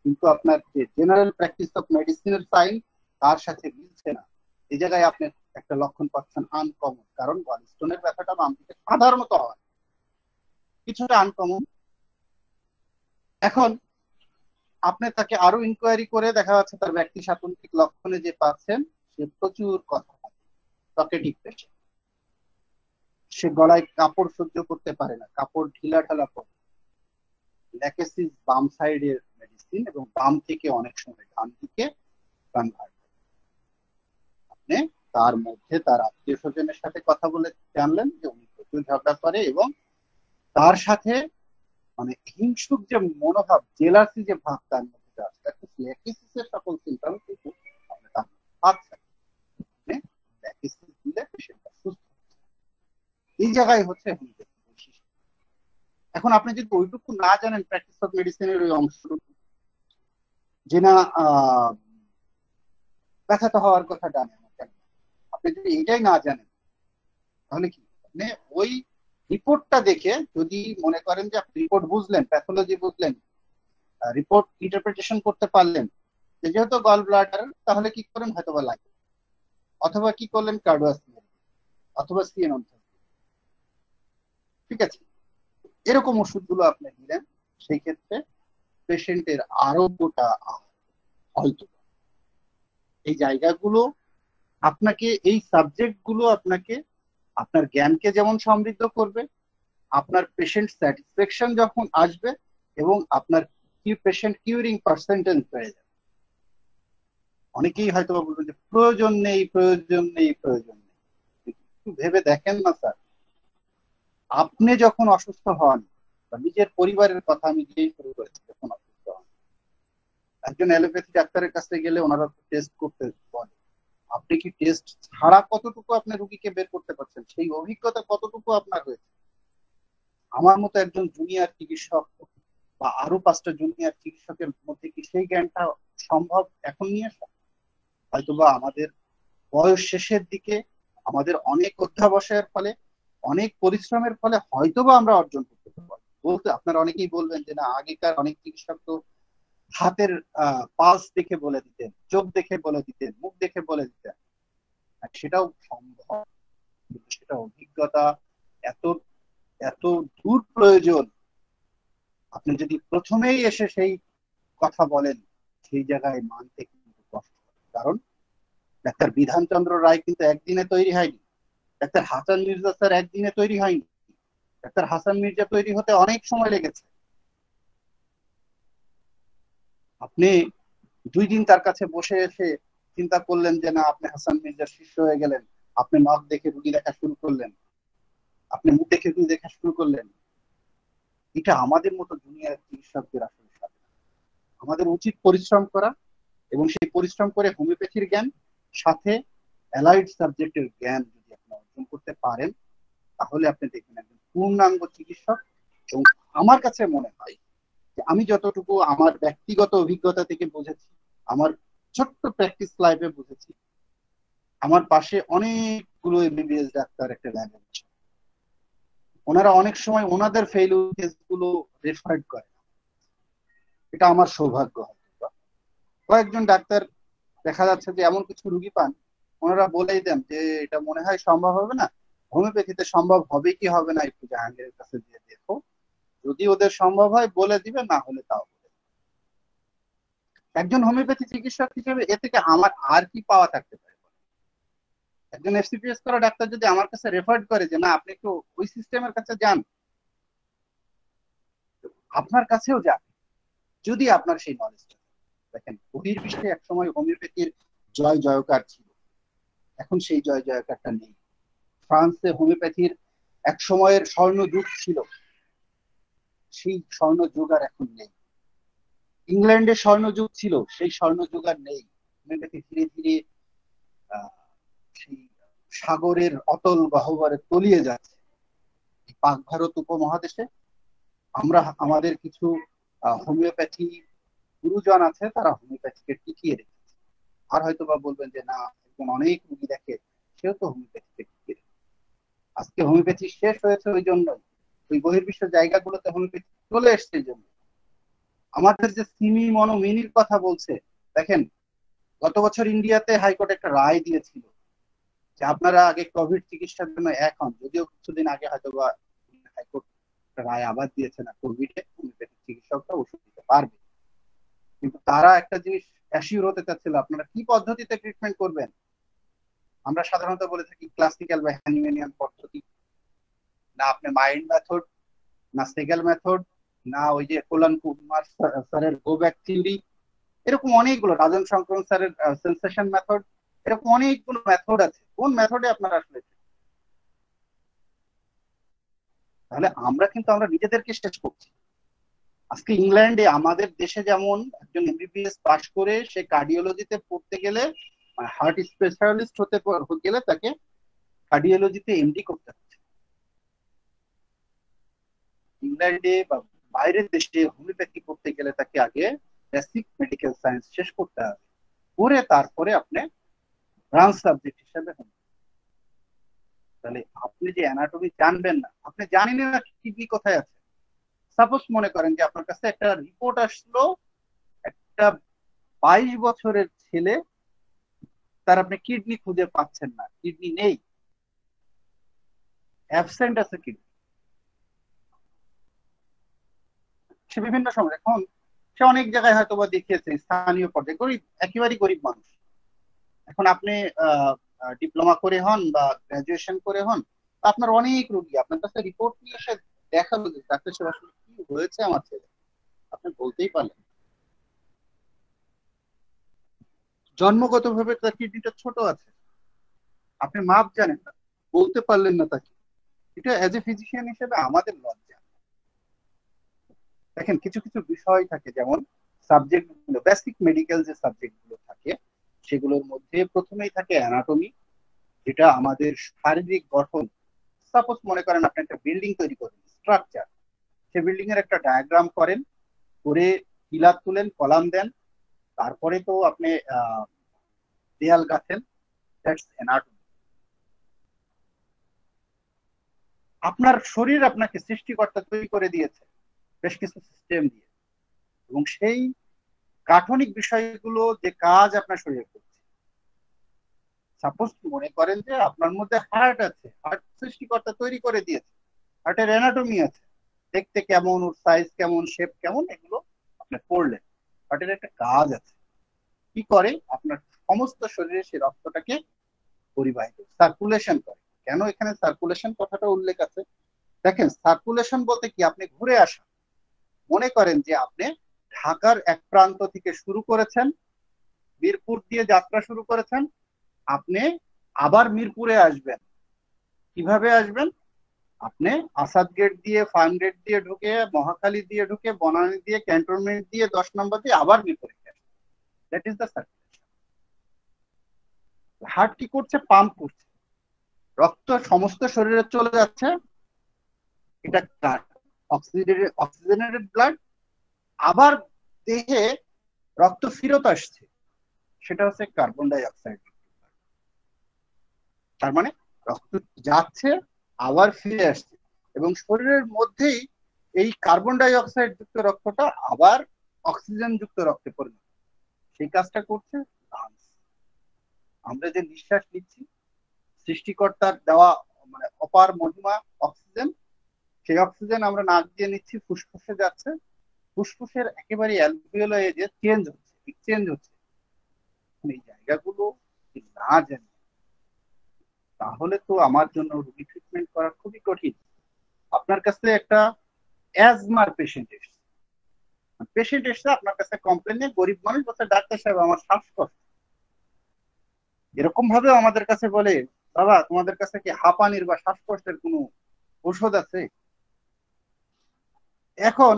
কিন্তু আপনার যে জেনারেল প্র্যাকটিস অফ মেডিসিনের সাইন তার সাথে মিলছে না। এই জায়গায় আপনি একটা লক্ষণ পাচ্ছেন আনকমন, কারণ গলস্টোনের ব্যথাটা বাম দিকে সাধারণত হয়, কিছুটা আনকমন। এখন আপনি তাকে আরো ইনকোয়ারি করে দেখা যাচ্ছে তার ব্যক্তি স্বাতন্ত্রিক লক্ষণে যে পাচ্ছেন সে প্রচুর কথা বলে, টকেটিভ পেশেন্ট, সে গলায় কাপড় সহ্য করতে পারে না, কাপড় ঢিলা ঢালা পড়ে। ল্যাকেসিস বাম সাইডের মেডিসিন এবং বাম থেকে অনেক সময় ডান দিকে কনভার্ট। আপনি তার মধ্যে তার আত্মীয় স্বজনের সাথে কথা বলে জানলেন যে উনি প্রচুর ঝগড়া করে এবং তার সাথে মানে হিংসুক যে মনোভাব, জেলাসি যে ভাব তার মধ্যে আসছে, ল্যাকেসিসের সকল সিমটম কিন্তু আপনি তার মধ্যে পাচ্ছেন। ল্যাকেসিস দিলে পেশেন্টটা সুস্থ। এই জায়গায় হচ্ছে হোমিওপ্যাথি বৈশিষ্ট্য। এখন আপনি যদি ওইটুকু না জানেন প্র্যাকটিস অফ মেডিসিনের ওই অংশটুকু, যে না ব্যথা তো হওয়ার কথা জানেন, আপনি যদি এটাই না জানেন তাহলে কি আপনি ওই রিপোর্টটা দেখে যদি মনে করেন যে আপনি রিপোর্ট বুঝলেন, প্যাথোলজি বুঝলেন, রিপোর্ট ইন্টারপ্রিটেশন করতে পারলেন যে যেহেতু গল ব্লাডার, তাহলে কি করেন হয়তো বা লাগে, অথবা কি করলেন কার্ডিওভাস্কুলার অথবা সিএনএম, ঠিক আছে, এরকম ওষুধগুলো আপনি দিলেন, সেই ক্ষেত্রে পেশেন্টের আরোগ্যটা হয়তো এই জায়গাগুলো আপনাকে, এই সাবজেক্ট গুলো আপনাকে আপনার জ্ঞানকে যেমন সমৃদ্ধ করবে, আপনার পেশেন্ট স্যাটিসফ্যাকশন যখন আসবে এবং আপনার পেশেন্ট কিউরিং পার্সেন্টেজ বেড়ে যাবে। অনেকেই হয়তো বলবেন যে প্রয়োজন নেই, প্রয়োজন নেই, প্রয়োজন নেই। একটু ভেবে দেখেন না স্যার, আপনি যখন অসুস্থ হন বা নিজের পরিবারের কথা আমি দিয়েই শুরু করেছি, যখন অসুস্থ হন একজন অ্যালোপ্যাথি ডাক্তারের কাছে গেলে ওনারা টেস্ট করতে বলে, আপনি কি টেস্ট ছাড়া কতটুকু আপনি রুগীকে বের করতে পারছেন, সেই অভিজ্ঞতা কতটুকু আপনার হয়েছে? আমার মতো একজন জুনিয়র চিকিৎসক বা আরো 5টা জুনিয়র চিকিৎসকের মধ্যে কি সেই জ্ঞানটা সম্ভব এখন নিয়ে আসা? হয়তোবা আমাদের বয়স শেষের দিকে আমাদের অনেক অধ্যাবসায়ের ফলে, অনেক পরিশ্রমের ফলে হয়তোবা আমরা অর্জন করতে পারবো। বলতে আপনারা অনেকেই বলবেন যে না, আগেকার অনেক চিকিৎসক তো হাতের পালস দেখে বলে দিতেন, চোখ দেখে বলে দিতেন, মুখ দেখে বলে দিতেন। সেটাও সম্ভব, কিন্তু সেটা অভিজ্ঞতা এত এত দূর প্রয়োজন। আপনি যদি প্রথমেই এসে সেই কথা বলেন, সেই জায়গায় মানতে কিন্তু কষ্ট, কারণ ডাক্তার বিধানচন্দ্র রায় কিন্তু একদিনে তৈরি হয়নি, ডাক্তার হাসান মির্জা স্যার একদিনে তৈরি হয়নি, ডাক্তার হাসান মির্জা তৈরি হতে অনেক সময় লেগেছে। আপনি 2 দিন তার কাছে বসে এসে চিন্তা করলেন যে না, আপনি হাসান মির্জার শিষ্য হয়ে গেলেন, আপনি নখ দেখে রুগী দেখা শুরু করলেন, আপনি মুখ দেখে রুগী দেখা শুরু করলেন। এটা আমাদের মতো জুনিয়র চিকিৎসকদের আসলে সাথে আমাদের উচিত পরিশ্রম করা, এবং সেই পরিশ্রম করে হোমিওপ্যাথির জ্ঞান সাথে অ্যালাইড সাবজেক্টের জ্ঞান যদি আপনি অর্জন করতে পারেন, তাহলে আপনি দেখবেন একজন পূর্ণাঙ্গ চিকিৎসক। এবং আমার কাছে মনে হয় যে আমি যতটুকু আমার ব্যক্তিগত অভিজ্ঞতা থেকে বুঝেছি, আমার ছোট্ট প্র্যাকটিস লাইফে বুঝেছি, আমার পাশে অনেকগুলো এমবিবিএস ডাক্তার একটা ল্যাবে আছে, ওনারা অনেক সময় ওনাদের ফেইলিউর কেসগুলো রেফার্ড করে। এটা আমার সৌভাগ্য। হয়তো কয়েকজন ডাক্তার দেখা যাচ্ছে যে এমন কিছু রুগী পান, ওনারা বলেই দেন যে এটা মনে হয় সম্ভব হবে না, হোমিওপ্যাথিতে সম্ভব হবে কি হবে না একটু জাহাঙ্গীরের কাছে দিয়ে দেখো, যদি ওদের সম্ভব হয় বলে দিবে, না হলে তাও বলে। একজন হোমিওপ্যাথি চিকিৎসক হিসেবে এ থেকে আমার আর কি পাওয়া থাকতে পারে? একজন এফসিপিএস করা ডাক্তার যদি আমার কাছে রেফার করে যে না, আপনি একটু ওই সিস্টেমের কাছে যান, আপনার কাছেও যান যদি আপনার সেই নলেজ। দেখেন, বহির্বিশ্বে একসময় হোমিওপ্যাথির জয় জয়কার ছিল, এখন সেই জয় জয়কারটা নেই। ফ্রান্সে হোমিওপ্যাথির এক সময়ের স্বর্ণ যুগ ছিল, সেই স্বর্ণ যুগ আর এখন নেই। ইংল্যান্ডে স্বর্ণ যুগ ছিল, সেই স্বর্ণ যুগ আর নেই। হোমিওপ্যাথি ধীরে ধীরে সেই সাগরের অতল গহ্বরে তলিয়ে যাচ্ছে। পাক ভারত উপমহাদেশে আমরা আমাদের কিছু হোমিওপ্যাথি গুরুজন আছে, তারা হোমিওপ্যাথিকে টিকিয়ে রেখেছে। আর হয়তো বা বলবেন যে না, একজন অনেক রুগী দেখে, সেও তো হোমিওপ্যাথিকে টিকিয়ে রেখেছে। আজকে হোমিওপ্যাথি শেষ হয়েছে ওই জন্যই, ওই বহির্বিশ্ব জায়গাগুলোতে হোমিওপ্যাথি চলে এসছে এই জন্য। আমাদের যে সিমি মনো মিনির কথা বলছে, দেখেন গত বছর ইন্ডিয়াতে হাইকোর্ট একটা রায় দিয়েছিল যে আপনারা আগে কোভিড চিকিৎসার জন্য এক হন, যদিও কিছুদিন আগে হয়তো বা হাইকোর্ট রায় আবার দিয়েছে না, কোভিডে হোমিওপ্যাথিক চিকিৎসকরা ওষুধ দিতে পারবে। কিন্তু তারা একটা জিনিস অ্যাসিওর হতে চাচ্ছিল, আপনারা কি পদ্ধতিতে ট্রিটমেন্ট করবেন, আমরা সাধারণত বলে থাকি ক্লাসিক্যাল বা হ্যানিম্যানিয়ান পদ্ধতি, না আপনি মাইন্ড মেথড, না সেগেল মেথড, না ওই যে কোলান কুমার স্যারের গো ব্যাক থিওরি, এরকম অনেকগুলো, রাজন শঙ্করন স্যারের সেন্সেশন মেথড, এরকম অনেকগুলো মেথড আছে। কোন মেথডে আপনারা আসলে? তাহলে আমরা নিজেদেরকে শেষ করছি। আজকে ইংল্যান্ডে, আমাদের দেশে যেমন একজন এমবিবিএস পাশ করে সে কার্ডিওলজিতে পড়তে গেলে, হার্ট স্পেশালিস্ট হতে গেলে তাকে কার্ডিওলজিতে এমডি করতে হচ্ছে। ইংল্যান্ডে বা বাইরের দেশে হোমিওপ্যাথি করতে গেলে তাকে আগে বেসিক মেডিকেল সায়েন্স শেষ করতে হবে, করে তারপরে আপনি ব্রাঞ্চ সাবজেক্ট হিসেবে হন। তাহলে আপনি যে অ্যানাটমি জানবেন না, আপনি জানেন না কিডনি কোথায় আছে। সাপোজ মনে করেন যে আপনার কাছে একটা রিপোর্ট আসলো, একটা 22 বছরের ছেলে, তার আপনি কিডনি খুঁজে পাচ্ছেন না, কিডনি নেই, অ্যাবসেন্ট আছে কিডনি। সে বিভিন্ন সময়, এখন সে অনেক জায়গায় হয়তো বা দেখিয়েছে, স্থানীয় পর্যায়ে, গরিব, একেবারেই গরিব মানুষ। এখন আপনি ডিপ্লোমা করে হন বা গ্রাজুয়েশন করে হন, আপনার অনেক রোগী আপনার কাছে রিপোর্ট নিয়ে এসে দেখালো যে ডাক্তার সাহেব আসলে কি হয়েছে আমার ছেলে, আপনি বলতেই পারলেন। জন্মগতভাবে তার কিডনিটা ছোট আছে, আপনি মাপ জানেন না, বলতে পারলেন না তাকে। এটা অ্যাজ এ ফিজিশিয়ান হিসেবে আমাদের লজ্জা। দেখেন, কিছু কিছু বিষয় থাকে, যেমন সাবজেক্ট গুলো, বেসিক মেডিকেল যে সাবজেক্ট গুলো থাকে, সেগুলোর মধ্যে প্রথমেই থাকে অ্যানাটমি, যেটা আমাদের শারীরিক গঠন। সাপোজ মনে করেন আপনি একটা বিল্ডিং তৈরি করেন, স্ট্রাকচার, সেই বিল্ডিং এর একটা ডায়াগ্রাম করেন, করে পিলার তুলেন, কলাম দেন, তারপরে তো আপনি দেয়াল গাঁথেন, দ্যাটস অ্যানাটমি। আপনার শরীর আপনাকে সৃষ্টিকর্তা তৈরি করে দিয়েছে বেশ কিছু সিস্টেম দিয়ে, এবং সেই গাঠনিক বিষয়গুলো যে কাজ আপনার শরীরে করছে। সাপোজ মনে করেন যে আপনার মধ্যে হার্ট আছে, হার্ট সৃষ্টিকর্তা তৈরি করে দিয়েছে, হার্টের অ্যানাটমি আছে, দেখতে কেমন, ওর সাইজ কেমন, শেপ কেমন, এগুলো আপনি পড়লেন। হার্টের একটা কাজ আছে, কি করে, আপনার সমস্ত শরীরে সেই রক্তটাকে পরিবাহিত, সার্কুলেশন করে। কেন এখানে সার্কুলেশন কথাটা উল্লেখ আছে? দেখেন, সার্কুলেশন বলতে কি, আপনি ঘুরে আসা। মনে করেন যে আপনি ঢাকার এক প্রান্ত থেকে শুরু করেছেন, মিরপুর দিয়ে যাত্রা শুরু করেছেন, আপনি আবার মিরপুরে আসবেন। কিভাবে আসবেন? আপনি আসাদ গেট দিয়ে, ফার্ম গেট দিয়ে ঢুকে, মহাখালী দিয়ে ঢুকে, বনানী দিয়ে, ক্যান্টনমেন্ট দিয়ে, 10 নম্বর দিয়ে আবার মিরপুরে আসবেন। That is the circulation. Heart কি করছে? পাম্প করছে, রক্ত সমস্ত শরীরে চলে যাচ্ছে। এটা অক্সিজেনেটেড ব্লাড, আবার দেহে রক্ত ফেরত আসছে, সেটা হচ্ছে কার্বন ডাই অক্সাইড। তার মানে রক্ত যাচ্ছে, আবার ফিরে আসছে, এবং শরীরের মধ্যেই এই কার্বন ডাই অক্সাইড যুক্ত রক্তটা আবার অক্সিজেন যুক্ত রক্তে পরিণত, সেই কাজটা করছে লাংস। আমরা যে নিঃশ্বাস নিচ্ছি, সৃষ্টিকর্তার দেওয়া মানে অপার মহিমা অক্সিজেন, সেই অক্সিজেন আমরা নাক দিয়ে নিচ্ছি, ফুসফুসে যাচ্ছে, ফুসফুসের একেবারে অ্যালভিওলে যে চেঞ্জ হচ্ছে, এক্সচেঞ্জ হচ্ছে। এই জায়গাগুলো না জানি, তাহলে তো আমার জন্য রোগী ট্রিটমেন্ট করা খুবই কঠিন। আপনার কাছে একটা অ্যাজমার পেশেন্ট এসে আপনার কাছে কমপ্লেন নিয়ে, গরিব মানুষ বলছে, ডাক্তার সাহেব আমার শ্বাসকষ্ট। এরকম ভাবে আমাদের কাছে বলে, বাবা তোমাদের কাছে কি হাঁপানির বা শ্বাসকষ্টের কোনো ঔষধ আছে? এখন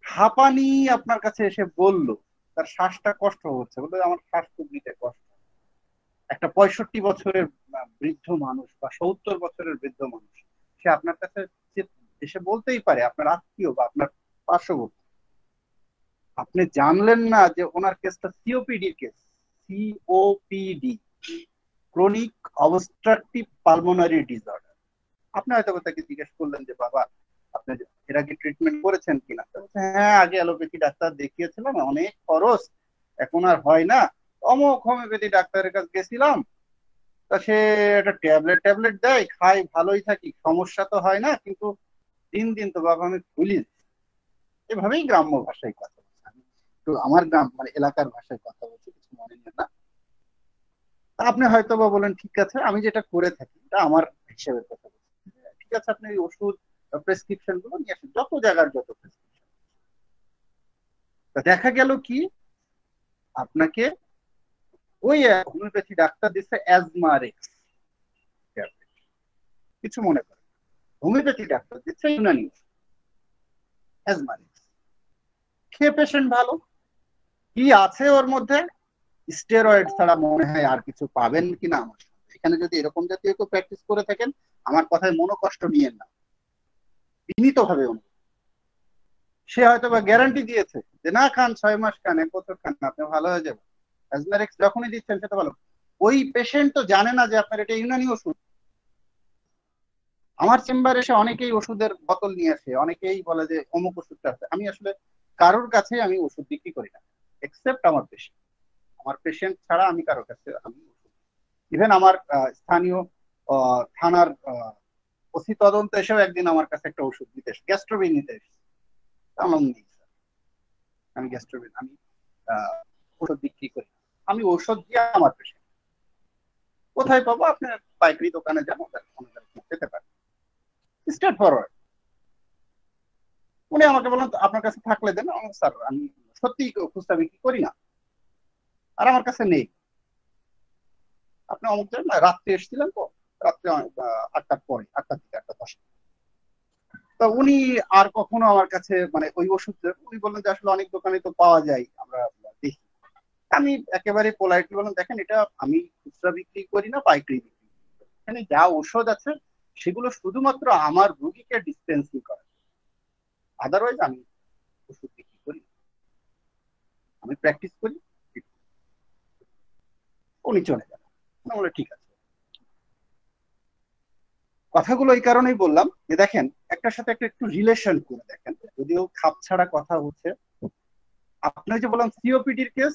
হাঁপানি আপনার কাছে এসে বলল, তার শ্বাসটা কষ্ট হচ্ছে, বললো আমার শ্বাস খুব নিতে কষ্ট। একটা 65 বছরের বৃদ্ধ মানুষ বা 70 বছরের বৃদ্ধ মানুষ, সে আপনার কাছে এসে বলতেই পারে, আপনার আত্মীয় বা আপনার পার্শ্ববর্তী। আপনি জানলেন না যে ওনার কেসটা COPD case, COPD, chronic obstructive pulmonary disorder. আপনি হয়তো তাকে জিজ্ঞেস করলেন যে বাবা আপনি এর আগে ট্রিটমেন্ট করেছেন কিনা? হ্যাঁ, আগে অ্যালোপ্যাথি ডাক্তার দেখিয়েছিলাম, অনেক খরচ, এখন আর হয় না, অমুক হোমিওপ্যাথি ডাক্তারের কাছে গেছিলাম, তা সে একটা ট্যাবলেট দেয়, খাই, ভালোই থাকি, সমস্যা তো হয় না, কিন্তু দিন দিন তো বাবা আমি ভুলি। এভাবেই গ্রাম্য ভাষায় কথা বলছি আমি, তো আমার গ্রাম মানে এলাকার ভাষায় কথা বলছি, কিছু মনে নেন না। আপনি হয়তো বা বলেন ঠিক আছে, আমি যেটা করে থাকি এটা আমার হিসেবের কথা বলছি। ঠিক আছে, আপনি এই ওষুধ প্রেসক্রিপশন গুলো নিয়ে আসেন, যত জায়গার যত প্রেসক্রিপশন। দেখা গেল কি আপনাকে ওই হোমিওপ্যাথি ডাক্তার দিচ্ছে অ্যাজমারেক্স, কিছু মনে করেন, হোমিওপ্যাথি ডাক্তার দিচ্ছে ইউনানি অ্যাজমারেক্স, খেয়ে পেশেন্ট ভালো। কি আছে ওর মধ্যে? স্টেরয়েড ছাড়া মনে হয় আর কিছু পাবেন কিনা আমার সাথে। এখানে যদি এরকম জাতীয় কেউ প্র্যাকটিস করে থাকেন, আমার কথায় মনোকষ্ট নিয়েন না, বিনীত ভাবে। সে হয়তো বা গ্যারান্টি দিয়েছে যে না খান, 6 মাস খান, 1 বছর খান, আপনি ভালো হয়ে যাবেন। অ্যাজমারেক্স যখনই দিচ্ছেন সেটা ভালো, ওই পেশেন্ট তো জানে না যে আপনার এটা ইউনানি ওষুধ। আমার চেম্বারে এসে অনেকেই ওষুধের বোতল নিয়ে আসে, অনেকেই বলে যে অমুক ওষুধটা আছে। আমি আসলে কারোর কাছে আমি ওষুধ বিক্রি করি না, এক্সেপ্ট আমার পেশেন্ট। আমার পেশেন্ট ছাড়া আমি কারোর কাছে আমি ইভেন আমার স্থানীয় থানার ওসি তদন্ত এসেও একদিন আমার কাছে একটা ওষুধ দিতে এসে, গ্যাস্ট্রোবিন নিতে এসে। আমি গ্যাস্ট্রোবিন, আমি ওষুধ বিক্রি করি, আমি ওষুধ দিয়ে আমার পেশেন্ট কোথায় পাবো? আপনার পাইকারি দোকানে যান, পেতে পারেন, স্ট্রেট ফরওয়ার্ড। উনি আমাকে বলেন আপনার কাছে থাকলে দেন। স্যার আমি সত্যি খুচরা বিক্রি করি না, আর আমার কাছে নেই। আপনি অমুক জানেন না, রাত্রে এসেছিলেন তো, রাত্রে 8টার পরে, 8টার দিকে, 8টা 10। তা উনি আর কখনো আমার কাছে মানে ওই ওষুধ, উনি বললেন যে আসলে অনেক দোকানে তো পাওয়া যায়, আমরা দেখি। আমি একেবারে পোলাইটলি বললাম দেখেন, এটা আমি খুচরা বিক্রি করি না, পাইকারি বিক্রি করি। এখানে যা ঔষধ আছে সেগুলো শুধুমাত্র আমার রুগীকে ডিসপেন্সিং করে, আদারওয়াইজ আমি ওষুধ বিক্রি করি, আমি প্র্যাকটিস করি। উনি চলে যান, বলে ঠিক আছে। কথাগুলো এই কারণেই বললাম যে দেখেন, একটার সাথে একটা একটু রিলেশন করে দেখেন, যদিও খাপ ছাড়া কথা হচ্ছে। আপনি যে বললাম সিওপিডির কেস,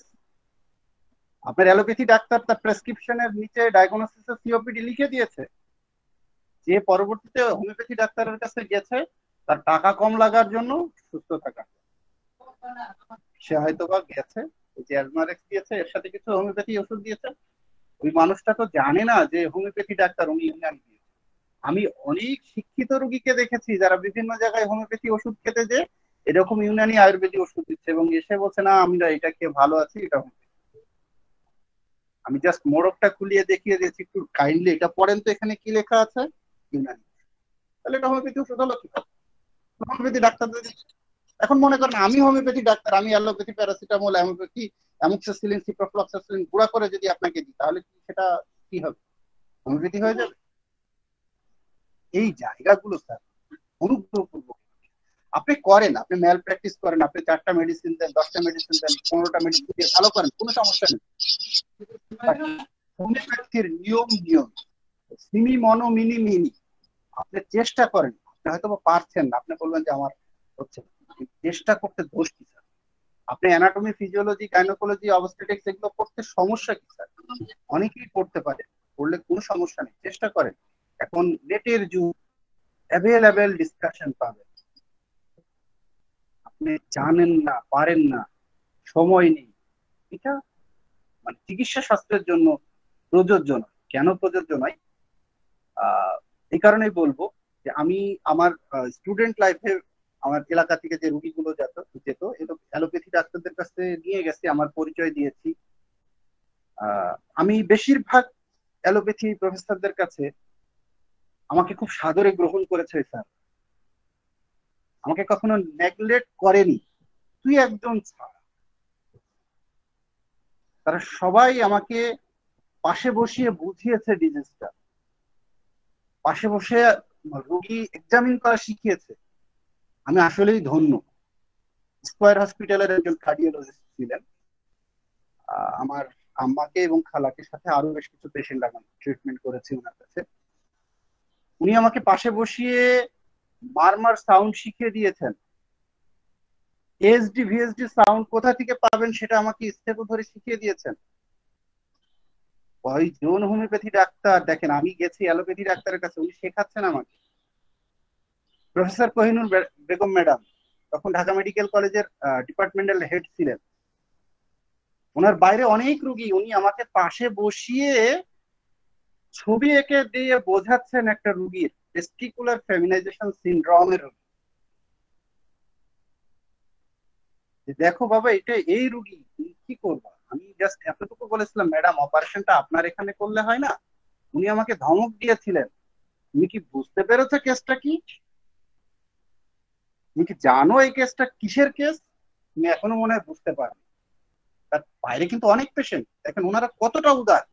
আপনার অ্যালোপ্যাথি ডাক্তার তার প্রেসক্রিপশনের নিচে ডায়াগনোসিসে সিওপিডি লিখে দিয়েছে, যে পরবর্তীতে হোমিওপ্যাথি ডাক্তারের কাছে গেছে তার টাকা কম লাগার জন্য, সুস্থ থাকার। সে হয়তো বা গেছে, যে অ্যাজমারেক্স দিয়েছে, এর সাথে কিছু হোমিওপ্যাথি ওষুধ দিয়েছে। ওই মানুষটা তো জানে না যে হোমিওপ্যাথি ডাক্তার উনি ইউনানি দিয়েছে। আমি অনেক শিক্ষিত রোগীকে দেখেছি যারা বিভিন্ন জায়গায় হোমিওপ্যাথি ওষুধ খেতে যে এরকম ইউনানি আয়ুর্বেদিক ওষুধ দিচ্ছে এবং এসে বলছে না আমরা এটা খেয়ে ভালো আছি, এটা আমি জাস্ট মোড়কটা খুলিয়ে দেখিয়ে দিয়েছি, একটু কাইন্ডলি এটা পড়েন তো, এখানে কি লেখা আছে, ইউনানি। তাহলে এটা হোমিওপ্যাথি ওষুধ হলো কি? হোমিওপ্যাথি ডাক্তার এখন মনে করেন আমি হোমিওপ্যাথি ডাক্তার, আমি অ্যালোপ্যাথি, প্যারাসিটামল, অ্যামোপ্যাথি, অ্যামোক্সিসিলিন, সিপ্রোফ্লক্সাসিলিন গুঁড়া করে যদি আপনাকে দিই, তাহলে কি সেটা কি হবে? হোমিওপ্যাথি হয়ে যাবে? এই জায়গাগুলো স্যার অনুগ্রহপূর্বক আপনি করেন, আপনি ম্যাল প্র্যাকটিস করেন, আপনি 4টা মেডিসিন দেন, 10টা মেডিসিন দেন, 15টা মেডিসিন দিয়ে ভালো করেন, কোনো সমস্যা নেই। হোমিওপ্যাথির নিয়ম সিমি মনো মিনি মিনি, আপনি চেষ্টা করেন। আপনি হয়তো পারছেন না, আপনি বলবেন যে আমার হচ্ছে, চেষ্টা করতে দোষ কি স্যার? আপনি অ্যানাটমি, ফিজিওলজি, গাইনোকোলজি, অবস্টেটিক্স এগুলো পড়তে সমস্যা কি স্যার? অনেকেই পড়তে পারে, পড়লে কোনো সমস্যা নেই, চেষ্টা করেন। এখন নেটের যুগ, অ্যাভেলেবেল ডিসকাশন পাবেন। আপনি জানেন না, পারেন না, সময় নেই, এটা মানে চিকিৎসা শাস্ত্রের জন্য প্রযোজ্য নয়। কেন প্রযোজ্য নয়? এই কারণেই বলবো যে আমি আমার স্টুডেন্ট লাইফে আমার এলাকা থেকে যে রুগীগুলো যেত অ্যালোপ্যাথি ডাক্তারদের কাছে নিয়ে গেছি, আমার পরিচয় দিয়েছি। আমি বেশিরভাগ অ্যালোপ্যাথি প্রফেসরদের কাছে আমাকে খুব সাদরে গ্রহণ করেছে স্যার, আমাকে কখনো নেগলেক্ট করেনি, তুই একজন ছাড়া। তারা সবাই আমাকে পাশে বসিয়ে বুঝিয়েছে ডিজিজটা, পাশে বসে রোগী এক্সামিন করা শিখিয়েছে। আমি আসলেই ধন্য। স্কয়ার হসপিটালের একজন কার্ডিওলজিস্ট ছিলেন, আমার আম্মাকে এবং খালাকে সাথে আরো বেশ কিছু পেশেন্ট আমি ট্রিটমেন্ট করেছি ওনার কাছে। উনি আমাকে পাশে বসিয়ে মারমার সাউন্ড শিখিয়ে দিয়েছেন, এসডি ভিএসডি সাউন্ড কোথা থেকে পাবেন সেটা আমাকে স্টেপ ধরে শিখিয়ে দিয়েছেন। কয়জন হোমিওপ্যাথি ডাক্তার দেখেন, আমি গেছি অ্যালোপ্যাথি ডাক্তারের কাছে, উনি শেখাচ্ছেন আমাকে। প্রফেসর কোহিনুর বেগম ম্যাডাম তখন ঢাকা মেডিকেল কলেজের ডিপার্টমেন্টাল হেড ছিলেন, ওনার বাইরে অনেক রুগী, উনি আমাকে পাশে বসিয়ে ছবি এঁকে দিয়ে বোঝাচ্ছেন একটা রুগীর টেস্টিকুলার ফেমিনাইজেশন সিনড্রোমের রুগী, যে দেখো বাবা এটা এই রুগী, তুমি কি করবা। আমি জাস্ট এতটুকু বলেছিলাম, ম্যাডাম অপারেশনটা আপনার এখানে করলে হয় না। উনি আমাকে ধমক দিয়েছিলেন, তুমি কি বুঝতে পেরেছো কেসটা কি, তুমি কি জানো এই কেসটা কিসের কেস, তুমি এখনো মনে হয় বুঝতে পারো। তার বাইরে কিন্তু অনেক পেশেন্ট, দেখেন ওনারা কতটা উদার।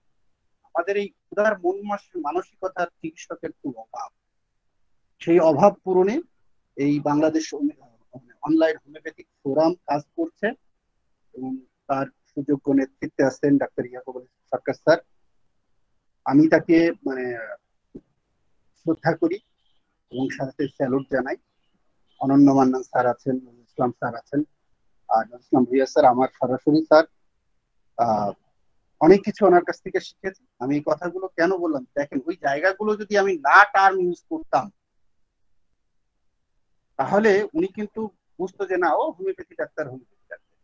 আমাদের এই উদার মন মানসিকতার চিকিৎসকের খুব অভাব। সেই অভাব পূরণে এই বাংলাদেশ অনলাইন হোমিওপ্যাথিক ফোরাম কাজ করছে, এবং তার সুযোগ্য নেতৃত্বে আছেন ডাক্তার ইয়াকুব আলী সরকার স্যার। আমি তাকে মানে শ্রদ্ধা করি এবং সাথে স্যালুট জানাই। অনন্য মান্নান স্যার আছেন, নজরুল ইসলাম স্যার আছেন, আর নজরুল ইসলাম ভুইয়া স্যার আমার সরাসরি স্যার। অনেক কিছু ওনার কাছ থেকে শিখেছি। আমি এই কথাগুলো কেন বললাম, দেখেন ওই জায়গাগুলো যদি আমি না টার্ম ইউজ করতাম, তাহলে উনি কিন্তু বুঝতো যে না ও হোমিওপ্যাথি ডাক্তার, হোমিওপ্যাথি ডাক্তার।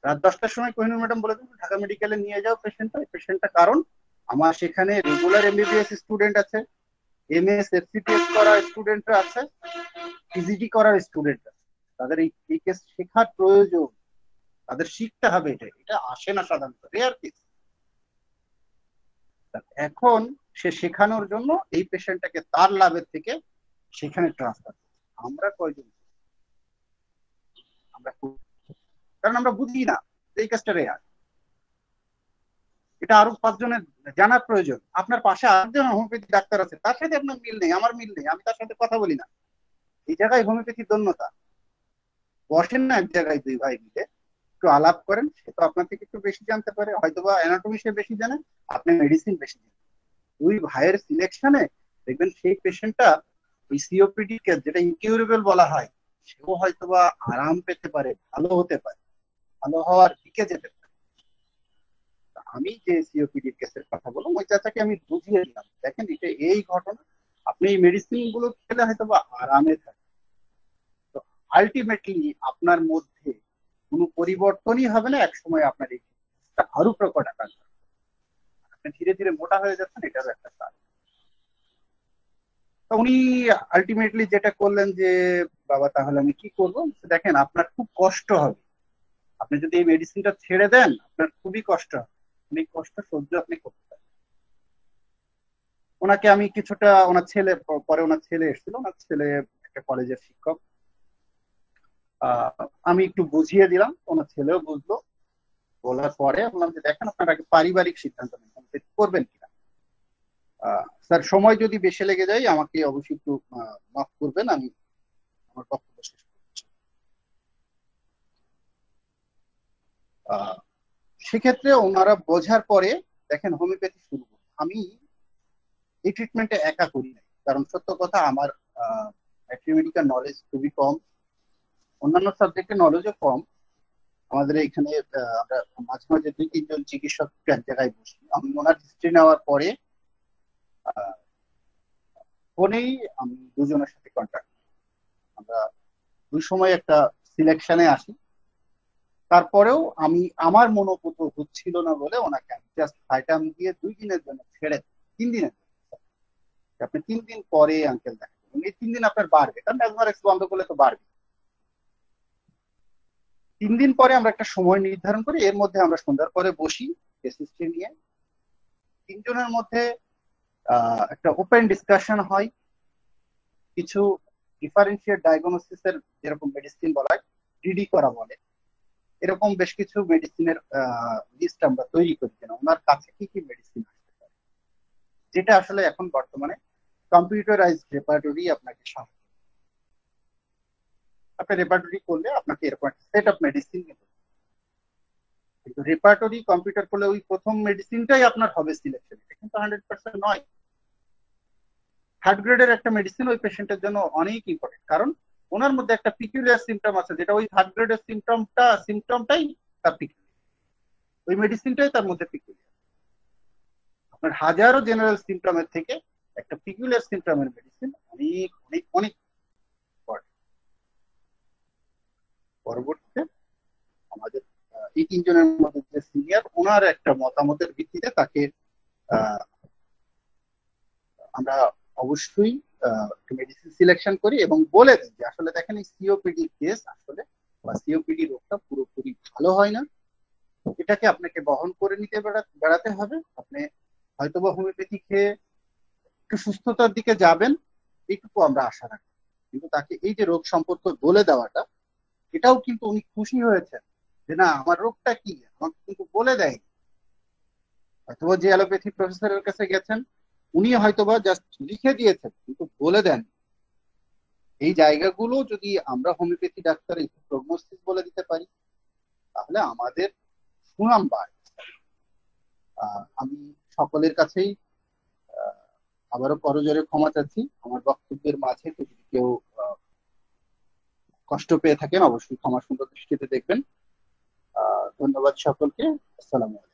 রাত 10টার সময় কোহিনুর ম্যাডাম বলে দেন ঢাকা মেডিকেলে নিয়ে যাও পেশেন্টটা, কারণ আমার সেখানে রেগুলার এমবিবিএস স্টুডেন্ট আছে, এমএস এফসিপিএস করা স্টুডেন্ট আছে, পিজিডি করার স্টুডেন্ট আছে। তাদের এই কেস শেখার প্রয়োজন, তাদের শিখতে হবে। এটা আসে না সাধারণত, রেয়ার কেস। এখন সে শেখানোর জন্য এই পেশেন্টটাকে তার লাভের থেকে সেখানে ট্রান্সফার। আমরা কয়জন, আমরা কারণ আমরা বুঝি না এই কাজটা রেয়ার। এটা আরো 5 জনের জানার প্রয়োজন। আপনার পাশে আরেকজন হোমিওপ্যাথি ডাক্তার আছে, তার সাথে আপনার মিল নেই, আমার মিল নেই, আমি তার সাথে কথা বলি না। এই জায়গায় হোমিওপ্যাথির ধন্যতা। বসেন না এক জায়গায় দুই ভাই মিলে, একটু আলাপ করেন, সে তো আপনার থেকে একটু বেশি জানতে পারে, হয়তোবা অ্যানাটমি সে বেশি জানে, আপনি মেডিসিন বেশি জানেন। দুই ভাইয়ের সিলেকশনে দেখবেন সেই পেশেন্টটা ওই সিওপিডি কেস, যেটা ইনকিউরেবল বলা হয়, সেও হয়তোবা আরাম পেতে পারে, ভালো হতে পারে, ভালো হওয়ার দিকে যেতে পারে। আমি যে সিওপিডি কেসের কথা বললাম, ওই চাচাকে আমি বুঝিয়ে দিলাম, দেখেন এটা এই ঘটনা, আপনি এই মেডিসিন গুলো খেলে হয়তোবা আরামে থাকে। তো আলটিমেটলি আপনার মধ্যে কোনো পরিবর্তনই হবে না, একসময় আপনার এই আরো প্রকট আকার, আপনি ধীরে ধীরে মোটা হয়ে যাচ্ছেন, এটারও একটা কারণ। তো উনি আলটিমেটলি যেটা করলেন যে বাবা তাহলে আমি কি করব, দেখেন আপনার খুব কষ্ট হবে, আপনি যদি এই মেডিসিনটা ছেড়ে দেন আপনার খুবই কষ্ট হবে, অনেক কষ্ট সহ্য আপনি করতে পারেন। ওনাকে আমি কিছুটা, ওনার ছেলে পরে ওনার ছেলে এসেছিল, ওনার ছেলে একটা কলেজের শিক্ষক, আমি একটু বুঝিয়ে দিলাম, ওনার ছেলেও বুঝলো। বলার পরে বললাম যে দেখেন আপনার আগে পারিবারিক সিদ্ধান্ত নেন করবেন কিনা। স্যার সময় যদি বেশি লেগে যায় আমাকে অবশ্যই একটু মাফ করবেন, আমি আমার বক্তব্য শেষ করছি। সেক্ষেত্রে ওনারা বোঝার পরে দেখেন হোমিওপ্যাথি শুরু করব। আমি এই ট্রিটমেন্টে একা করি নাই, কারণ সত্য কথা আমার মেডিকেল নলেজ খুবই কম, অন্যান্য সাবজেক্টে নলেজও কম। আমাদের এখানে আমরা মাঝে মাঝে 2-3 জন চিকিৎসক এক জায়গায় বসি। আমি ওনার হিস্ট্রি নেওয়ার পরে ফোনেই আমি দুজনের সাথে কন্ট্যাক্ট, আমরা দুই সময় একটা সিলেকশনে আসি। তারপরেও আমি আমার মনোপুত হচ্ছিল না বলে ওনাকে আমি জাস্ট ভাইটাম দিয়ে 2 দিনের জন্য ছেড়ে 3 দিনের জন্য, আপনি 3 দিন পরে আঙ্কেল দেখেন, এই 3 দিন আপনার বাড়বে, কারণ অ্যাজমারেক্স বন্ধ করলে তো বাড়বে। 3 দিন পরে আমরা একটা সময় নির্ধারণ করি, এর মধ্যে আমরা সন্ধ্যার পরে বসি কেসিস্ট্রি নিয়ে, 3 জনের মধ্যে একটা ওপেন ডিসকাশন হয়। কিছু ডিফারেন্সিয়েট ডায়াগনোসিসের যেরকম মেডিসিন বলা হয়, ডিডি করা বলে, এরকম বেশ কিছু মেডিসিনের লিস্ট আমরা তৈরি করি, যেন ওনার কাছে কি কি মেডিসিন আসতে পারে, যেটা আসলে এখন বর্তমানে কম্পিউটারাইজড রেপার্টরি আপনাকে সাহায্য। আপনি রেপার্টরি করলে আপনাকে এরকম একটা সেট অফ মেডিসিন, কিন্তু রেপার্টরি কম্পিউটার করলে ওই প্রথম মেডিসিনটাই আপনার হবে সিলেকশন, এটা কিন্তু 100% নয়। থার্ড গ্রেডের একটা মেডিসিন ওই পেশেন্টের জন্য অনেক ইম্পর্টেন্ট, কারণ ওনার মধ্যে একটা পিকুলিয়ার সিমটম আছে, যেটা ওই থার্ড গ্রেডের সিমটমটাই তার পিকুলিয়ার, ওই মেডিসিনটাই তার মধ্যে পিকুলিয়ার। আপনার হাজারো জেনারেল সিমটমের থেকে একটা পিকুলিয়ার সিমটমের মেডিসিন অনেক অনেক অনেক ইম্পর্টেন্ট। পরবর্তীতে আমাদের এই তিনজনের মধ্যে যে সিনিয়র, ওনার একটা মতামতের ভিত্তিতে তাকে আমরা অবশ্যই মেডিসিন সিলেকশন করি এবং বলে দিই যে আসলে দেখেন এই সিওপিডি কেস আসলে বা সিওপিডি রোগটা পুরোপুরি ভালো হয় না, এটাকে আপনাকে বহন করে নিতে বেড়াতে হবে। আপনি হয়তোবা হোমিওপ্যাথি খেয়ে একটু সুস্থতার দিকে যাবেন, এইটুকু আমরা আশা রাখি। কিন্তু তাকে এই যে রোগ সম্পর্কে বলে দেওয়াটা, এটাও কিন্তু উনি খুশি হয়েছেন যে না আমার রোগটা কি, আমাকে কিন্তু বলে দেয়। হয়তোবা যে অ্যালোপ্যাথি প্রফেসরের কাছে গেছেন উনি হয়তোবা জাস্ট লিখে দিয়েছেন কিন্তু বলে দেন। এই জায়গাগুলো যদি আমরা হোমিওপ্যাথি ডাক্তার একটু প্রগনোসিস বলে দিতে পারি তাহলে আমাদের সুনাম বাড়ে। আমি সকলের কাছেই আবারও করজোরে ক্ষমা চাচ্ছি, আমার বক্তব্যের মাঝে যদি কেউ কষ্ট পেয়ে থাকেন অবশ্যই ক্ষমা সুন্দর দৃষ্টিতে দেখবেন। ধন্যবাদ সকলকে। আসসালামু আলাইকুম।